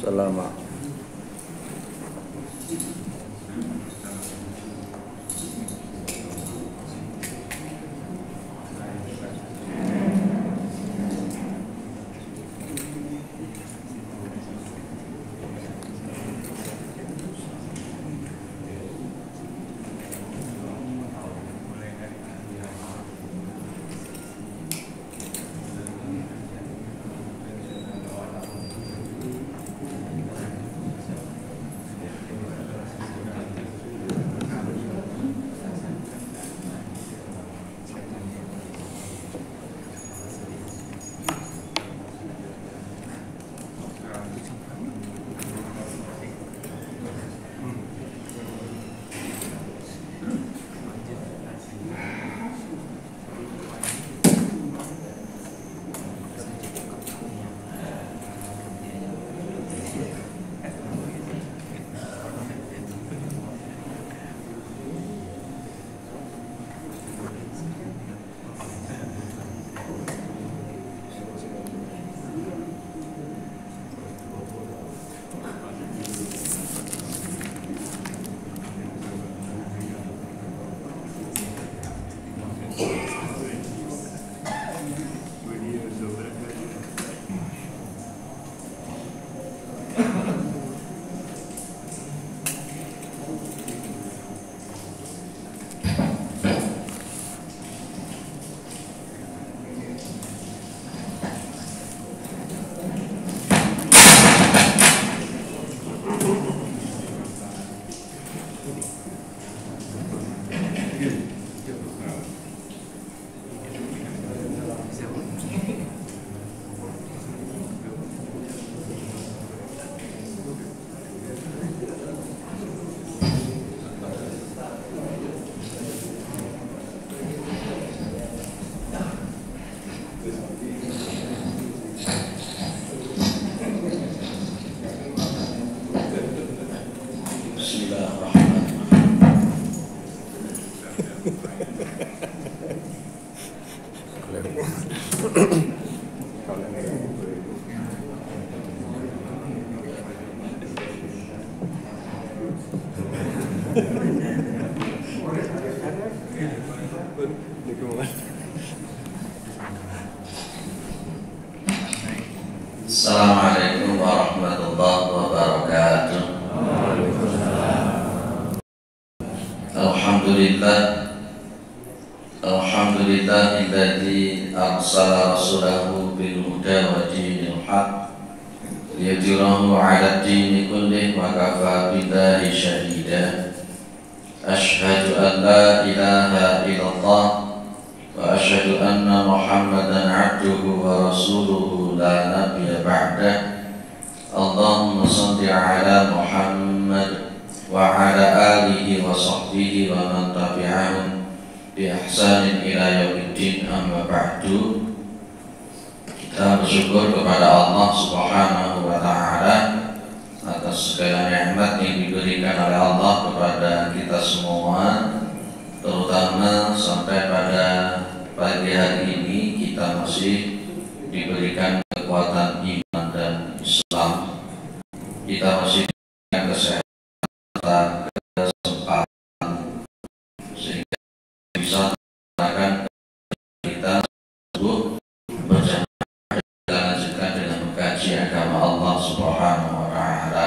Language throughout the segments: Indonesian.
wasallam. Assalamualaikum warahmatullahi wabarakatuh. Alhamdulillah, alhamdulillahilladzi arsala rasulahu bil huda wa dinil haq liyudhhirahu 'ala ad-dini kullih wa kafa billahi shahida. Asyhadu an la ilaha illallah wa asyhadu anna Muhammadan 'abduhu wa rasuluhu la nabiyya ba'dah. Allahumma shalli 'ala Muhammad wa 'ala alihi wa sahbihi wa man tabi'ahum bi ihsanin ila yaumiddin, amma ba'du. Kita bersyukur kepada Allah Subhanahu wa ta'ala atas segala nikmat yang diberikan oleh Allah kepada kita semua, terutama sampai pada pagi hari ini kita masih diberikan kekuatan iman dan Islam. Kita masih diberikan kesehatan, kesempatan, sehingga bisa menggunakan kita tersebut berjamaah dan lanjutkan dengan mengkaji agama Allah Subhanahu wa ta'ala.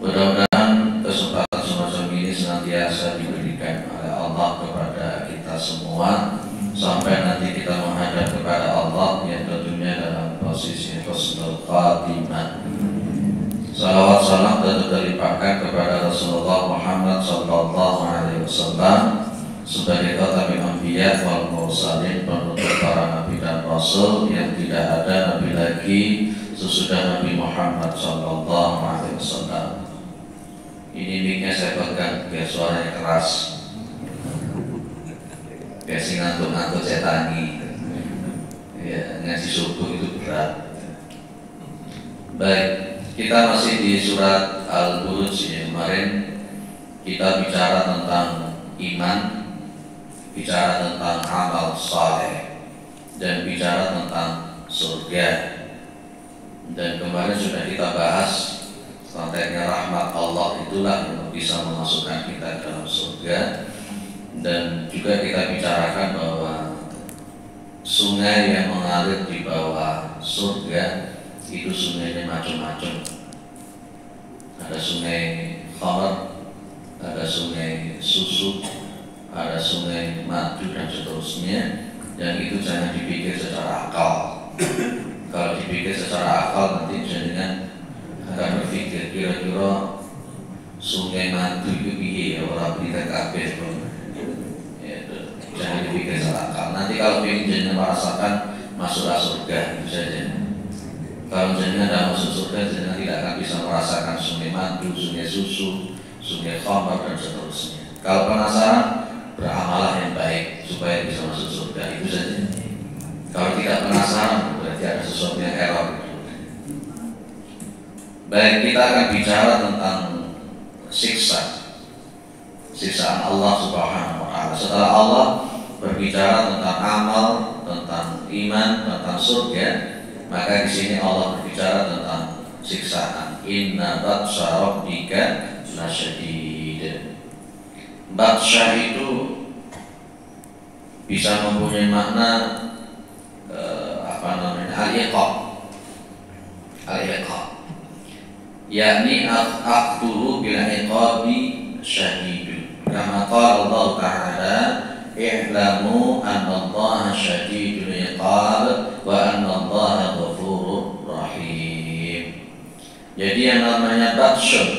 Mudah-mudahan kesempatan semacam ini senantiasa diberikan oleh Allah kepada kita semua sampai nanti kita menghadap kepada Allah yang tentunya dalam posisi husnul khatimah. Salawat salam tentu terlimpahkan kepada Rasulullah Muhammad sallallahu alaihi wasallam sebagai khatamul anbiya wal mursalin, penutup para nabi dan rasul yang tidak ada nabi lagi sesudah Nabi Muhammad sallallahu alaihi wasallam. Ini mic-nya saya pegang biar suaranya keras, biar si ngantuk-ngantuk saya tangi. Ya, ngaji subuh itu berat. Baik, kita masih di surat Al-Buruj. Kemarin kita bicara tentang iman, bicara tentang amal saleh, dan bicara tentang surga. Dan kemarin sudah kita bahas konteksnya rahmat Allah itulah yang bisa memasukkan kita dalam surga. Dan juga kita bicarakan bahwa sungai yang mengalir di bawah surga itu sungainya macam-macam. Ada sungai khamar, ada sungai susu, ada sungai madu dan seterusnya. Dan itu jangan dipikir secara akal. Kalau dipikir secara akal nanti jadinya akan berpikir kira-kira sungai madu itu piye orang berita kabeh. Jangan dipikir secara akal. Nanti kalau ingin jadinya merasakan masuklah surga itu saja. Kalau jadinya tidak masuk surga, jadinya tidak akan bisa merasakan sungai madu, sungai susu, sungai khamar dan seterusnya. Kalau penasaran, beramalah yang baik supaya bisa masuk surga, itu saja. Kalau tidak penasaran, berarti ada sesuatu yang error. Baik, kita akan bicara tentang siksaan Allah Subhanahu wa Ta'ala. Setelah Allah berbicara tentang amal, tentang iman, tentang surga, maka di sini Allah berbicara tentang siksaan. Inna batsha rabbika lasyadid. Batsha itu bisa mempunyai makna al-iqab, yakni aqtuhu bil iqabi syadid. Kama qala Allah Ta'ala, i'lamu anna Allah syadidul iqab wa anna Allah ghafurur rahim. Jadi yang namanya batsyun,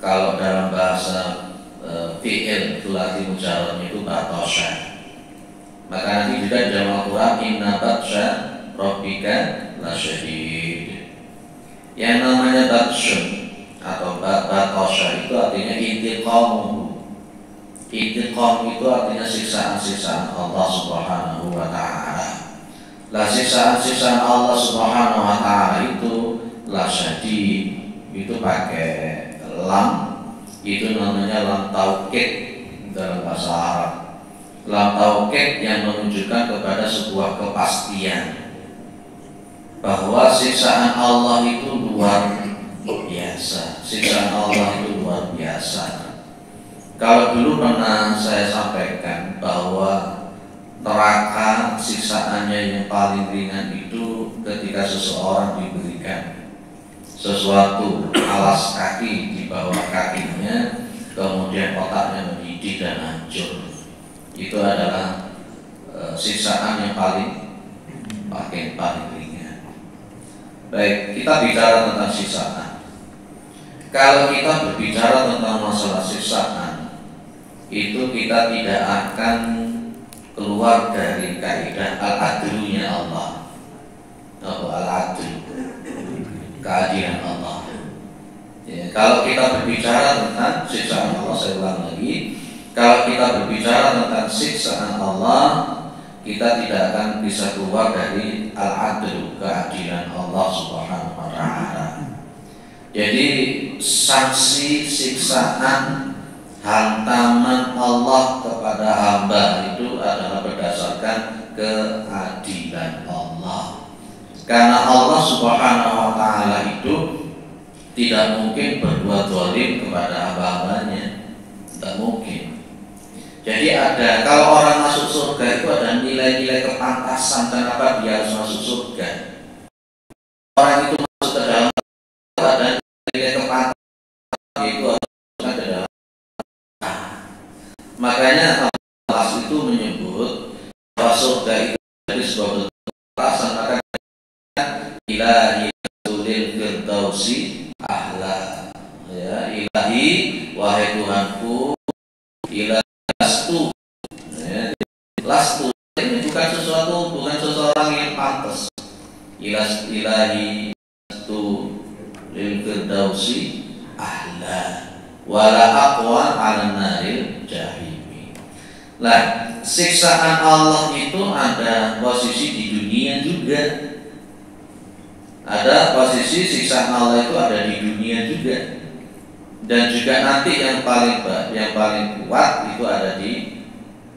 kalau dalam bahasa fi'il sulasi mujarrad itu batasya. Maka nanti juga dalam Al-Quran inna batsha rabbika lasyadid. Yang namanya batsyun atau batasya itu artinya intiqamuhu. Intiqam itu artinya siksaan-siksaan Allah Subhanahu wa Ta'ala. Lah siksaan-siksaan Allah Subhanahu wa Ta'ala itu lasyadid, itu pakai lam, itu namanya lam taukid dalam bahasa Arab. Lam taukid yang menunjukkan kepada sebuah kepastian bahwa siksaan Allah itu luar biasa. Siksaan Allah itu luar biasa. Kalau dulu pernah saya sampaikan bahwa neraka siksaannya yang paling ringan itu ketika seseorang diberikan sesuatu alas kaki di bawah kakinya, kemudian otaknya mendidih dan hancur. Itu adalah siksaan yang paling ringan. Baik, kita bicara tentang siksaan. Kalau kita berbicara tentang masalah siksaan, itu kita tidak akan keluar dari kaidah al-adlunya Allah. Al-adlu, keadilan Allah. Ya, kalau kita berbicara tentang siksaan Allah, saya ulang lagi, kalau kita berbicara tentang siksaan Allah, kita tidak akan bisa keluar dari al-adlu, keadilan Allah Subhanahu wa Ta'ala. Jadi sanksi siksaan hantaman Allah kepada hamba itu adalah berdasarkan keadilan Allah. Karena Allah Subhanahu wa Ta'ala itu tidak mungkin berbuat zalim kepada hamba-hambanya. Tidak mungkin. Jadi kalau orang masuk surga itu ada nilai-nilai kepantasan kenapa dia harus masuk surga. Orang itu masuk ke dalam ada nilai kepantasan, itu harus masuk ke dalam. Makanya Allah itu menyebut bahwa surga itu dari sebuah bentuk kepantasan. Maka ilahi sulil firdausi ahla, ya, ilahi wahai Tuhanku, ilahi lastu, ya, lastu ini bukan seseorang yang pantas. Ilahi lastu lil firdausi ahla wala aqwa 'ala naril jahim. Nah, siksaan Allah itu ada posisi di dunia juga. Ada posisi siksaan Allah itu ada di dunia juga. Dan juga nanti yang paling kuat itu ada di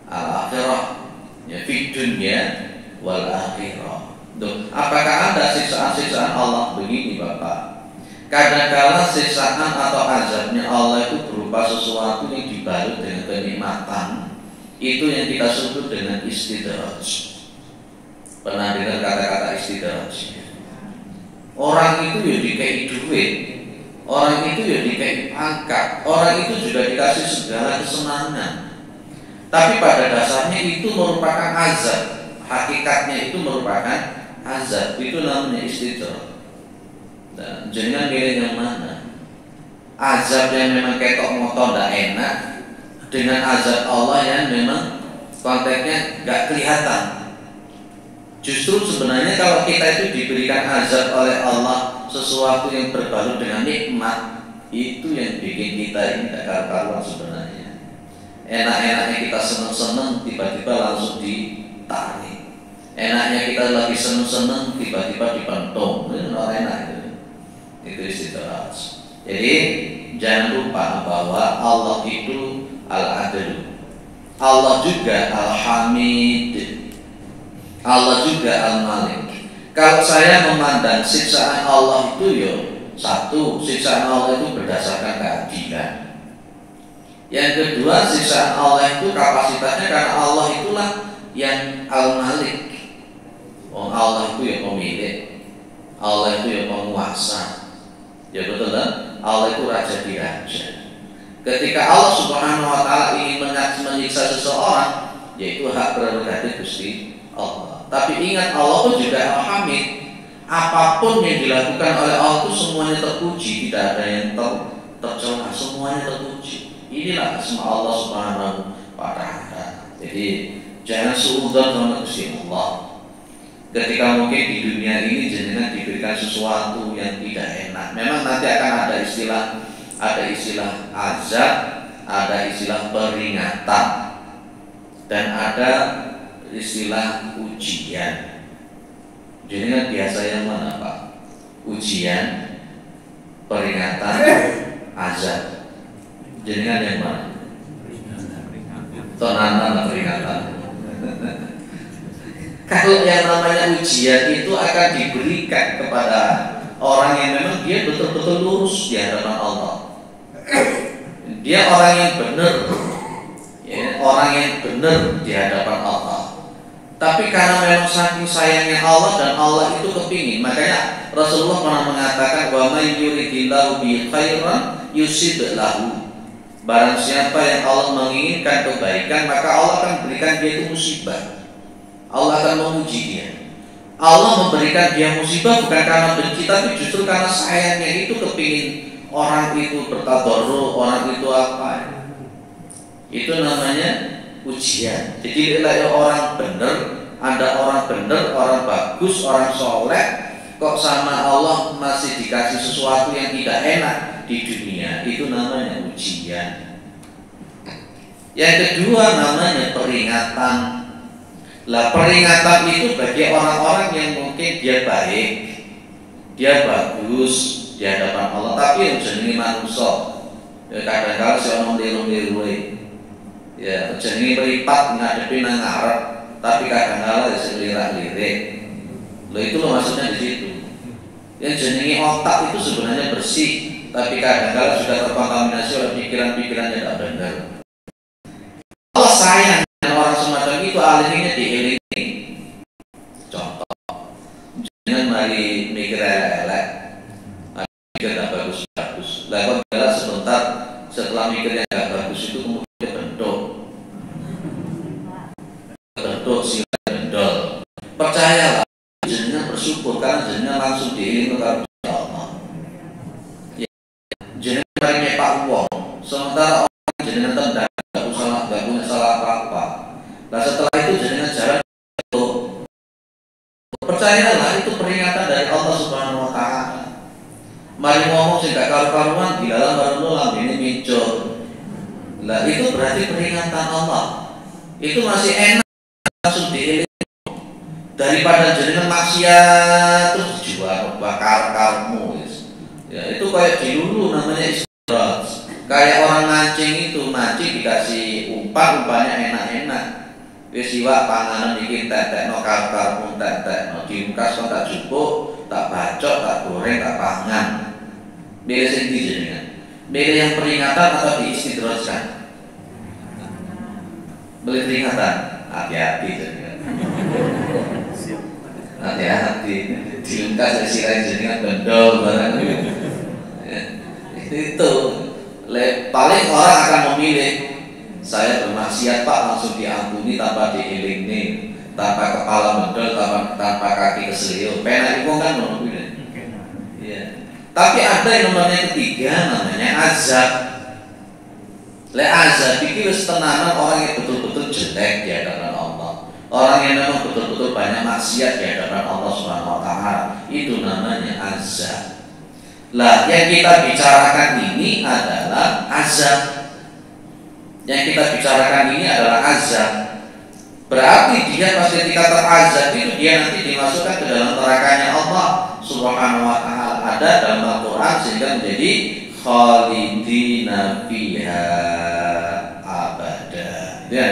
al-akhirah, ya, fi dunya wal akhirah. Apakah ada siksaan-siksaan Allah? Begini Bapak, Kadang-kala siksaan atau azabnya Allah itu berupa sesuatu yang dibalut dengan kenikmatan. Itu yang kita sebut dengan istidraj. Pernah dengar kata-kata istidraj? Orang itu ya dikasih duit, orang itu ya dikasih pangkat, orang itu juga dikasih segala kesenangan. Tapi pada dasarnya itu merupakan azab. Hakikatnya itu merupakan azab. Itu namanya istidraj. Dan jangan pilih yang mana. Azab yang memang ketok motor tidak enak dengan azab Allah yang memang konteksnya nggak kelihatan. Justru sebenarnya kalau kita itu diberikan azab oleh Allah, sesuatu yang berbalut dengan nikmat, itu yang bikin kita ini tidak karuan sebenarnya. Enak-enaknya kita seneng-seneng, tiba-tiba langsung ditarik. Enaknya kita lagi seneng-seneng, tiba-tiba dipentung. Itu nggak enak itu. Itu istidraj. Jadi jangan lupa bahwa Allah itu Al-Adl, Allah juga Al-Hamid, Allah juga Al-Malik. Kalau saya memandang siksaan Allah itu ya satu, siksaan Allah itu berdasarkan keadilan. Yang kedua, siksaan Allah itu kapasitasnya karena Allah itulah yang Al-Malik. Allah itu ya pemilik, Allah itu ya penguasa. Ya betul kan? Allah itu raja di raja. Ketika Allah Subhanahu wa taala ingin menyiksa seseorang, yaitu hak prerogatif Gusti Allah. Tapi ingat, Allah itu juga Al-Hamid. Apapun yang dilakukan oleh Allah itu semuanya terpuji, tidak ada yang tercela, semuanya terpuji. Inilah asma Allah Subhanahu wa taala. Jadi jangan suudzon sama Gusti Allah. Ketika mungkin di dunia ini jenengan diberikan sesuatu yang tidak enak, memang nanti akan ada istilah azab, ada istilah peringatan, dan ada istilah ujian. Jenengan biasa yang mana Pak? Ujian, peringatan, azab. Jenengan yang mana? Tonanan peringatan. Kalau yang namanya ujian itu akan diberikan kepada orang yang memang dia betul-betul lurus di hadapan Allah. Dia orang yang benar, ya, orang yang benar di hadapan Allah. Tapi karena memang saking sayangnya Allah dan Allah itu kepingin, makanya Rasulullah pernah mengatakan, wa may yuridillahu bi khairan yusib lahu. Barang siapa yang Allah menginginkan kebaikan, maka Allah akan berikan dia itu musibah. Allah akan menguji dia. Allah memberikan dia musibah bukan karena benci, tapi justru karena sayangnya itu kepingin orang itu bertadarrur, orang itu apa? Itu namanya ujian. Jadi orang benar, ada orang benar, orang bagus, orang soleh, kok sama Allah masih dikasih sesuatu yang tidak enak di dunia, itu namanya ujian. Yang kedua namanya peringatan. Lah peringatan itu bagi orang-orang yang mungkin dia baik, dia bagus di hadapan Allah, tapi yang jenenge manusia, ya kadang-kadang si orang liru-liru, ya jenenge meripat ngadepi nang ngarep, tapi kadang-kadang ya selirak-lirik. Lo itu lo maksudnya di situ. Yang jenenge otak itu sebenarnya bersih, tapi kadang-kadang sudah terkontaminasi oleh pikiran-pikiran yang tidak benar. Allah sayang orang semacam itu, alihnya diiringi. Contoh, jangan mari mikir elek, mikir yang bagus-bagus. Lah kok sebentar setelah mikir yang gak bagus itu kemudian bentuk sila bendol. Percayalah, jenengan bersyukur karena jenengan langsung diiringi karo Allah. Ya, jenengan mari nyepak uang, sementara orang jenengan tendang gak punya salah apa-apa. Nah setelah itu jenengan jalan itu, percayalah itu peringatan dari Allah Subhanahu wa taala. Mari ngomong sing gak karu-karuan di dalam baru lambene micur. Lah itu berarti peringatan Allah. Itu masih enak langsung dieling daripada jenengan maksiat terus jual bakar karmu. Ya itu kayak dilulu namanya istidraj. Kayak orang mancing itu, mancing dikasih umpannya enak-enak. Wis iwak panganan iki tetekno karo-karo tetekno diungkas kok tak jupuk, tak bacok, tak goreng, tak pangan. Milih sing ndi jenengan? Milih yang peringatan atau diistidrajkan? Milih peringatan. Hati-hati jenengan. Hati-hati. Dilungkas dari sirai jenengan bendol barang ya. Itu paling orang akan memilih saya bermaksiat Pak langsung diampuni tanpa diiling-iling, tanpa kepala mendol, tanpa kaki keselio. Pena itu kan memilih. Ya. Tapi ada yang nomornya ketiga namanya azab. Azab itu wis tenanan orang yang betul-betul jelek di hadapan Allah. Orang yang memang betul-betul banyak maksiat di hadapan Allah Subhanahu wa taala, itu namanya azab. Lah, yang kita bicarakan ini adalah azab. Yang kita bicarakan ini adalah azab. Berarti dia pas ketika terazab itu dia nanti dimasukkan ke dalam nerakanya Allah Subhanahu wa taala. Ada dalam Al-Qur'an sehingga menjadi khalidina fiha abada. Ya,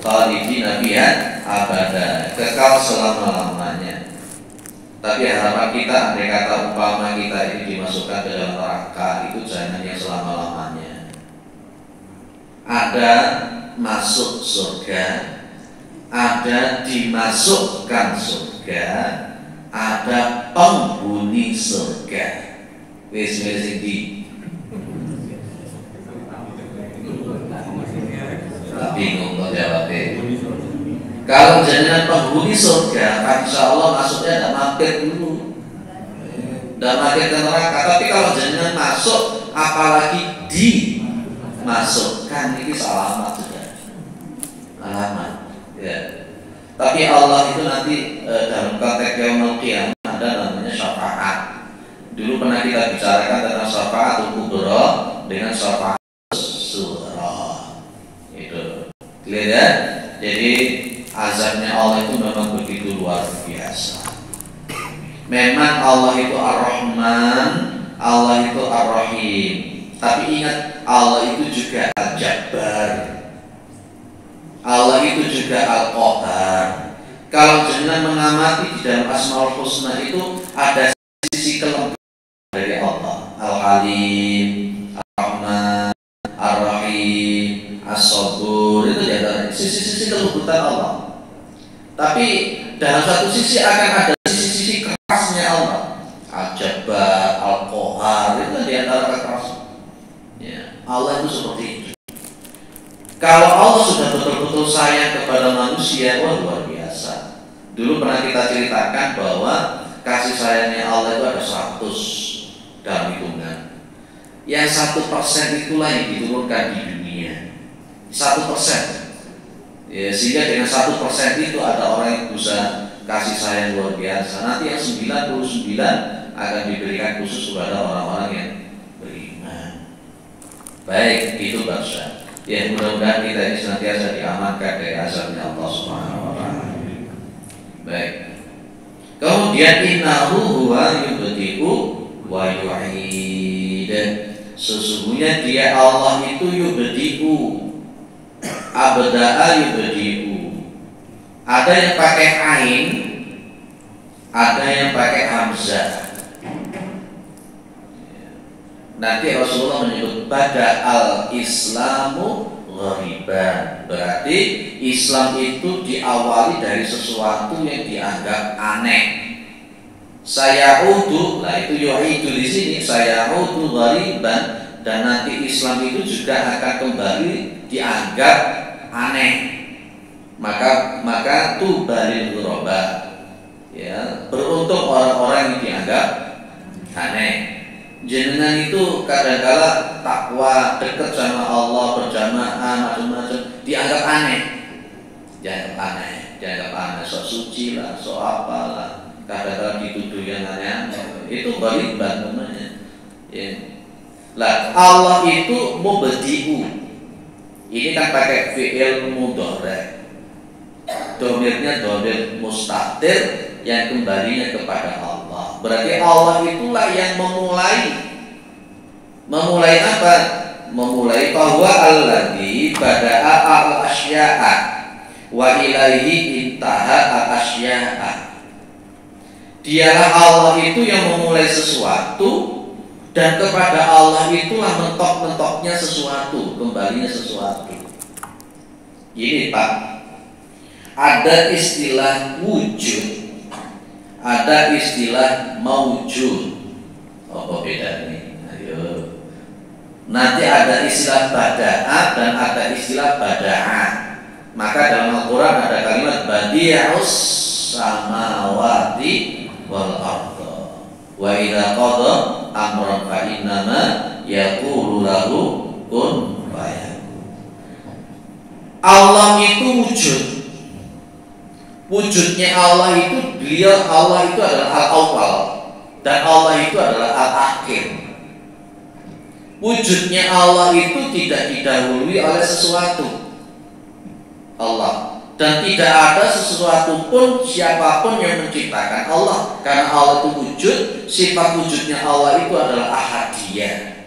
khalidina fiha abada, kekal selama-lamanya. Tapi harapan kita andai kata umpama kita ini dimasukkan ke dalam neraka, itu jangan yang selama-lamanya. Ada masuk surga, ada dimasukkan surga, ada penghuni surga. Wis di bingung kok jawabnya. Kalau jenengan penghuni surga, insya Allah masuknya tidak mampir dulu, tidak mampir ke neraka. Tapi kalau jenengan masuk, apalagi dimasukkan, ini selamat sudah, alamat. Ya. Tapi Allah itu nanti dalam konteks yaumul qiyamah ada namanya syafaat. Dulu pernah kita bicarakan tentang syafaatul kubra dengan syafaatul sughra. Itu clear ya? Jadi azabnya Allah itu memang begitu luar biasa. Memang Allah itu Ar-Rahman, Allah itu Ar-Rahim. Tapi ingat, Allah itu juga Al-Jabbar, Allah itu juga Al-Qahar. Kalau jangan mengamati di dalam Asmaul Husna itu ada sisi kelembutan dari Allah. Al-Halim, Ar-Rahman, Ar-Rahim, As-Sabur, itu adalah sisi-sisi kelembutan Allah. Tapi dalam satu sisi akan ada sisi-sisi kerasnya Allah. Al-Jabbar, Al-Qahar, itu di antara kekerasan. Ya, Allah itu seperti itu. Kalau Allah sudah betul-betul sayang kepada manusia, wah luar biasa. Dulu pernah kita ceritakan bahwa kasih sayangnya Allah itu ada 100 dalam hitungan. Yang 1% itulah yang diturunkan di dunia. 1%. Ya, sehingga dengan 1% itu ada orang yang bisa kasih sayang luar biasa. Nanti yang 99 akan diberikan khusus kepada orang-orang yang beriman. Baik, itu bangsa. Ya, mudah-mudahan kita ini senantiasa diamankan dari azabnya Allah Subhanahu wa taala. Baik. Kemudian innahu huwa yubdi'u wa yu'id. Sesungguhnya dia Allah itu yubdi'u. Abda'a yubdi'u. Ada yang pakai ain, ada yang pakai hamzah. Nanti Rasulullah menyebut bada al-islamu ghariban. Berarti Islam itu diawali dari sesuatu yang dianggap aneh. Sayaudu, lah itu yu'idu di sini, sayaudu ghariban, dan nanti Islam itu juga akan kembali dianggap aneh. Maka tubalil ghuraba. Ya, beruntung orang-orang yang dianggap aneh. Jenengan itu kadang-kala takwa, dekat sama Allah, berjamaah, macam-macam, dianggap aneh. Dianggap aneh, sok suci lah, sok apalah, kadang-kala dituduh yang aneh-aneh. Itu ghariban namanya. Ya. Lah, Allah itu mubdi'u. Ini kan pakai fi'il mudhari'. Domirnya domir mustatir yang kembalinya kepada Allah. Berarti Allah itulah yang memulai. Memulai apa? Memulai bahwa alladzi bada'a al-asya'a wa ilaihi intaha al-asya'a. Dialah Allah itu yang memulai sesuatu Dan kepada Allah itulah mentok-mentoknya sesuatu, kembalinya sesuatu. Ini Pak, ada istilah wujud, ada istilah maujud. Apa bedanya? Ayo. Nanti ada istilah bada'ah dan ada istilah bada'ah. Maka dalam Al-Quran ada kalimat badi'us samawati wal arda. Wa idza qada amran fa innama yaqulu lahu kun fayakun. Allah itu wujud. Wujudnya Allah itu Allah itu adalah al-awwal dan Allah itu adalah al-akhir. Wujudnya Allah itu tidak didahului oleh sesuatu. Allah, dan tidak ada sesuatu pun siapapun yang menciptakan Allah, karena Allah itu wujud. Sifat wujudnya Allah itu adalah ahadiyah.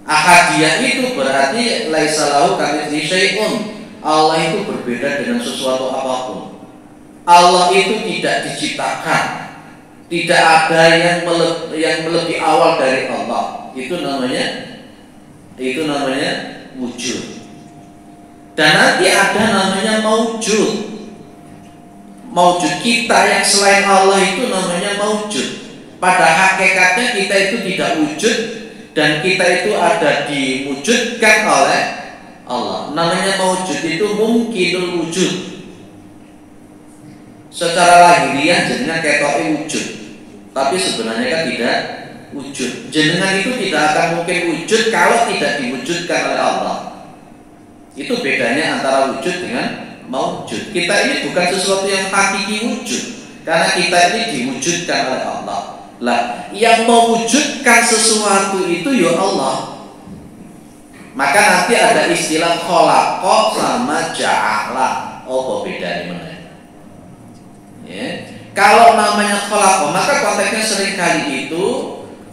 Ahadiyah itu berarti laisa lahu kamitslihi syai'un. Allah itu berbeda dengan sesuatu apapun. Allah itu tidak diciptakan, tidak ada yang lebih awal dari Allah. Itu namanya wujud. Dan nanti ada namanya maujud. Maujud kita yang selain Allah itu namanya maujud. Pada hakikatnya kita itu tidak wujud, dan kita itu ada diwujudkan oleh Allah. Namanya maujud itu mungkinul wujud. Secara lahiriah jenengan ketoke wujud, tapi sebenarnya kan tidak wujud. Jenengan itu tidak akan mungkin wujud kalau tidak diwujudkan oleh Allah. Itu bedanya antara wujud dengan maujud. Kita ini bukan sesuatu yang hakiki wujud, karena kita ini diwujudkan oleh Allah. Lah, yang mewujudkan sesuatu itu ya Allah. Maka nanti ada istilah khalaqa sama ja'ala. Apa bedanya mana? Ya. Kalau namanya khalaqa, maka konteksnya seringkali itu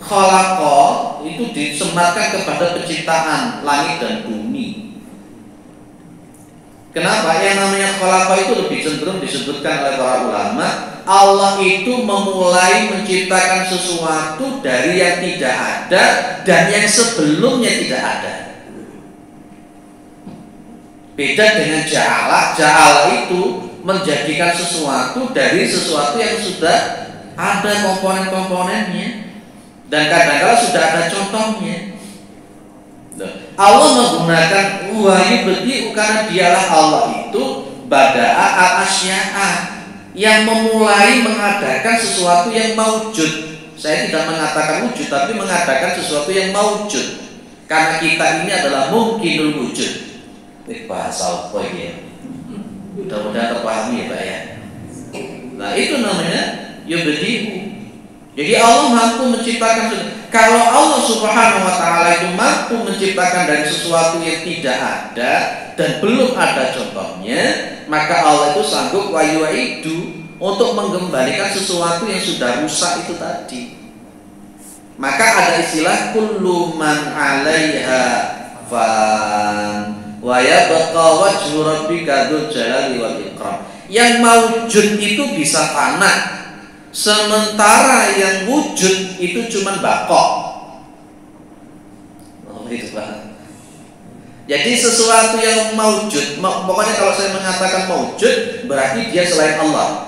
khalaqa itu disematkan kepada penciptaan langit dan bumi. Kenapa? Yang namanya khalaqa itu lebih cenderung disebutkan oleh para ulama, Allah itu memulai menciptakan sesuatu dari yang tidak ada dan yang sebelumnya tidak ada. Beda dengan ja'ala. Ja'ala itu menjadikan sesuatu dari sesuatu yang sudah ada komponen-komponennya, dan kadang-kadang sudah ada contohnya. Allah menggunakan wahyu bedi'u karena dialah Allah itu bada'a al-asya'a, yang memulai mengadakan sesuatu yang maujud. Saya tidak mengatakan wujud, tapi mengadakan sesuatu yang maujud, karena kita ini adalah mungkinul wujud. Bahasa apa ya? Mudah-mudahan terpahami ya Pak ya. Nah itu namanya yubdi'u. Jadi Allah mampu menciptakan. Kalau Allah Subhanahu wa ta'ala itu mampu menciptakan dari sesuatu yang tidak ada dan belum ada contohnya, maka Allah itu sanggup wayu'idu untuk mengembalikan sesuatu yang sudah rusak itu tadi. Maka ada istilah kullu man 'alaiha fan wa yabqa wajhu rabbika dzul jalali wal ikram. Yang maujud itu bisa fana, sementara yang wujud itu cuma bakok. Oh, itu Pak. Jadi sesuatu yang maujud, pokoknya kalau saya mengatakan maujud berarti dia selain Allah.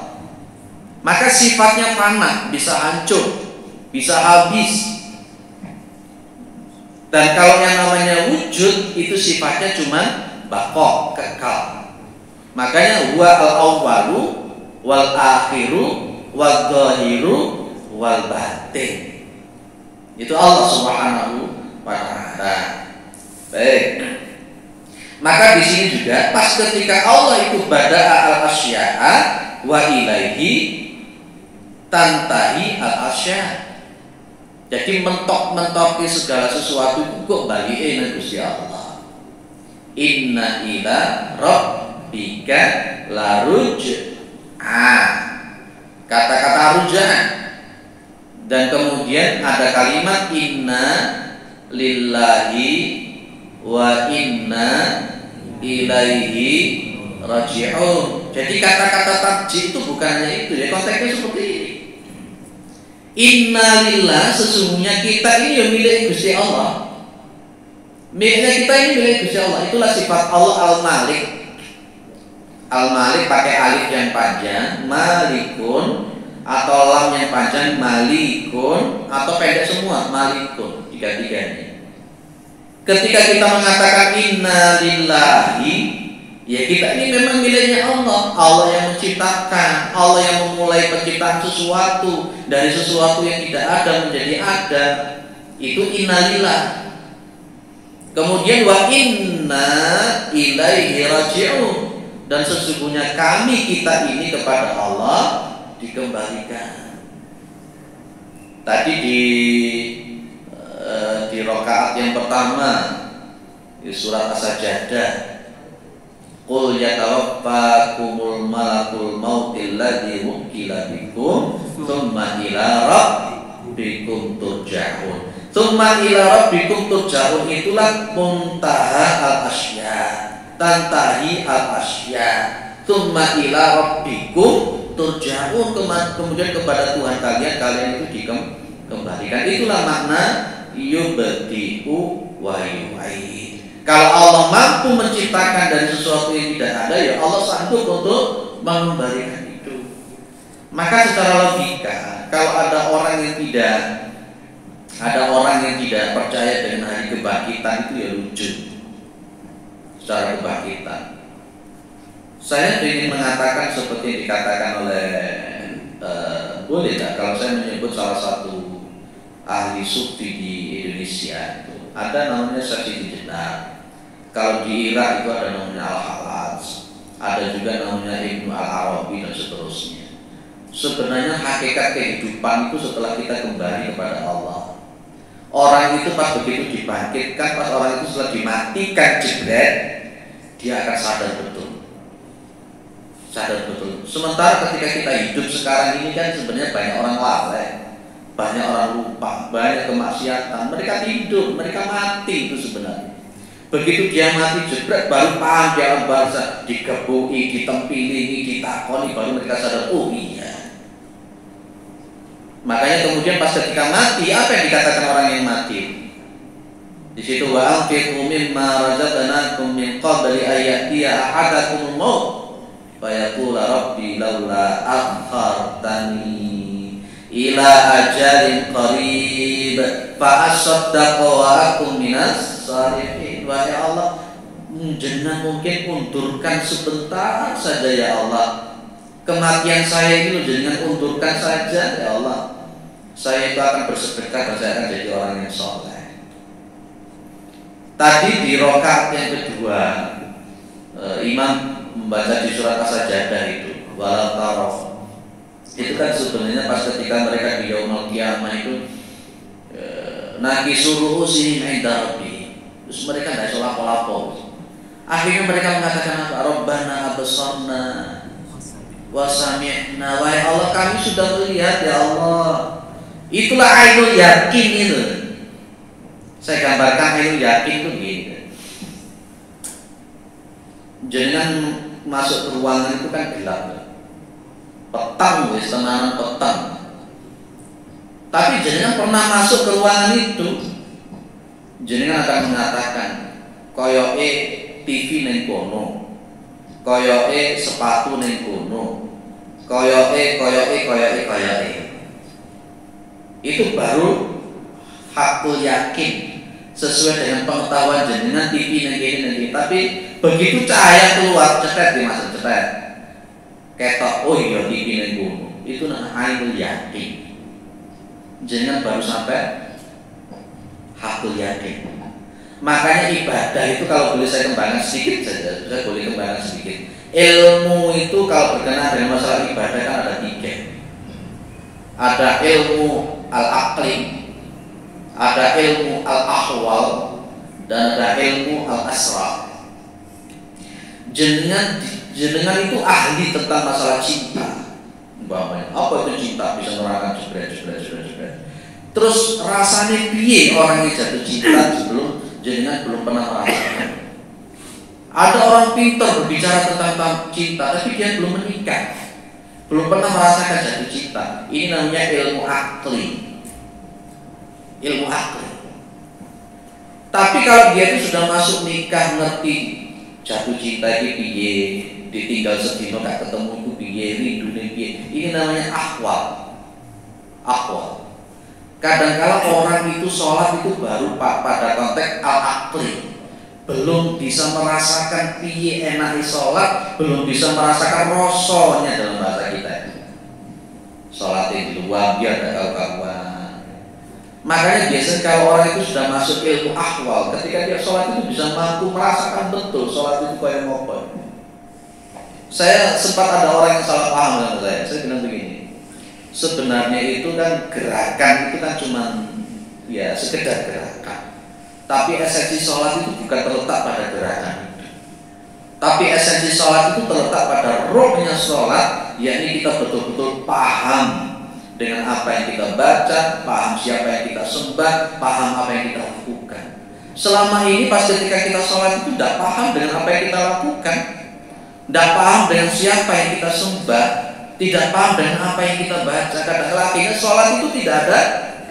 Maka sifatnya fana, bisa hancur, bisa habis. Dan kalau yang namanya wujud itu sifatnya cuma bakok, kekal. Makanya huwa al-awwalu wal akhiru wal dhahiru wal batin. Itu Allah Subhanahu wa ta'ala. Baik. Maka di sini juga pas ketika Allah itu bada'a al-asya'a wa ilaihi tantahi al-asya'. Jadi mentok-mentoki segala sesuatu kok balikin nang Gusti Allah. Inna ila rabbika laruj'a. Kata-kata ruja'an. Dan kemudian ada kalimat inna lillahi wa inna ilaihi raji'un. Jadi kata-kata tarji itu bukannya itu ya, konteksnya seperti ini. Innalillah, sesungguhnya kita ini yang milik Gusti Allah. Miliknya kita ini milik Gusti Allah. Itulah sifat Allah Al-Malik. Al-Malik pakai alif yang panjang, Malikun, atau lam yang panjang, Malikun, atau pendek semua, Malikun, tiga-tiganya. Ketika kita mengatakan innalillahi, ya kita ini memang miliknya Allah. Allah yang menciptakan, Allah yang memulai penciptaan sesuatu dari sesuatu yang tidak ada menjadi ada. Itu innalillah. Kemudian wa inna ilaihi raji'un, dan sesungguhnya kami kita ini kepada Allah dikembalikan. Tadi di rakaat yang pertama di surat As-Sajdah, qul yatawaffakumul malakul mautil ladzi wukila bikum tsumma ila rabbikum turja'un. Tsumma ila rabbikum turja'un itulah muntaha al-asya, tantahi al-asya. Tsumma ila rabbikum turja'un, kemudian kepada Tuhan kalian itu dikembalikan. Itulah makna yubdi'u wa yu'id. Kalau Allah mampu menciptakan dari sesuatu yang tidak ada, ya Allah sanggup untuk mengembalikan itu. Maka secara logika, kalau ada orang yang tidak percaya dengan hari kebangkitan, itu ya lucu. Secara kebangkitan, saya ingin mengatakan seperti yang dikatakan oleh boleh tak kalau saya menyebut salah satu ahli sufi di Indonesia itu, ada namanya Syekh Jenar. Kalau di Irak itu ada namanya Al-Halaj, ada juga namanya Ibnu Al-Arabi dan seterusnya. Sebenarnya hakikat kehidupan itu setelah kita kembali kepada Allah. Orang itu pas begitu dibangkitkan, pas orang itu setelah dimatikan jebret, dia akan sadar betul. Sementara ketika kita hidup sekarang ini kan sebenarnya banyak orang lalai, banyak orang lupa, banyak kemaksiatan. Mereka tidur, mereka mati itu sebenarnya. Begitu dia mati jebret, baru paham dia bahasa, dikebui, ditempilingi, ditakoni, baru mereka sadar, oh iya. Makanya kemudian pas ketika mati, apa yang dikatakan orang yang mati? Di situ wa anfiqu mimma razaqnakum min qabli ayatiya ahadakumul maut fa yaqula rabbi laula akhartani ila ajalin qarib fa asaddaqa wa akum minas salihin. Wahai Allah, jenengan mungkin undurkan sebentar saja ya Allah. Kematian saya ini jenengan undurkan saja ya Allah. Saya itu akan bersedekah dan saya akan jadi orang yang soleh. Tadi di rakaat yang kedua, imam membaca di surat As-Sajdah itu, walau tarof. Itu kan sebenarnya pas ketika mereka di yaumul qiyamah itu nakisuru usihim inda rabbi. Terus mereka tidak bisa lapo-lapo. Akhirnya mereka mengatakan apa? Rabbana absarna wa sami'na. Wahai Allah, kami sudah melihat ya Allah. Itulah ainul yakin itu. Saya gambarkan ainul yakin itu gitu. Jangan masuk ke ruangan itu kan gelap. Petang, wis tenanan petang. Tapi jangan pernah masuk ke ruangan itu. Jenengan akan mengatakan koyoke TV ning kono, koyoke sepatu ning kono, koyoke. Itu baru hakul yakin sesuai dengan pengetahuan jenengan TV ning kene. Tapi begitu cahaya keluar cetet di masa cetet, ketok oh iya TV ning kono. Itu namanya ainul yakin. Jenengan baru sampai hakul yakin. Makanya ibadah itu kalau boleh saya kembangkan sedikit saja, saya boleh kembangkan sedikit. Ilmu itu kalau berkenaan dengan masalah ibadah kan ada tiga. Ada ilmu al-aqli, ada ilmu al-ahwal, dan ada ilmu al-asrar. Jenengan itu ahli tentang masalah cinta. Apa itu cinta? Bisa menerangkan jebret. Terus rasanya piye orang yang jatuh cinta sebelum jenengan belum pernah merasakan. Ada orang pintar berbicara tentang cinta tapi dia belum menikah. belum pernah merasakan jatuh cinta. Ini namanya ilmu akli. Ilmu akli. Tapi kalau dia itu sudah masuk nikah, ngerti jatuh cinta ini piye, ditinggal sedino gak ketemu itu piye, rindu piye. Ini namanya ahwal. Ahwal. Kadang-kala orang itu sholat itu baru pada konteks al-akli, belum bisa merasakan piye enake sholat, belum bisa merasakan rosonya dalam bahasa kita. Sholat yang di luar dia ada kawan-kawan. Makanya biasanya kalau orang itu sudah masuk ilmu ahwal, ketika dia sholat itu bisa mampu merasakan betul sholat itu kayak apa. Saya sempat ada orang yang salah paham dengan saya bilang begini, sebenarnya itu kan gerakan itu kan cuma ya sekedar gerakan, tapi esensi sholat itu bukan terletak pada gerakan itu, tapi esensi sholat itu terletak pada rohnya sholat, yakni kita betul-betul paham dengan apa yang kita baca, paham siapa yang kita sembah, paham apa yang kita lakukan. Selama ini pas ketika kita sholat itu tidak paham dengan apa yang kita lakukan, tidak paham dengan siapa yang kita sembah, tidak paham dengan apa yang kita baca. Kadang-kadang akhirnya sholat itu tidak ada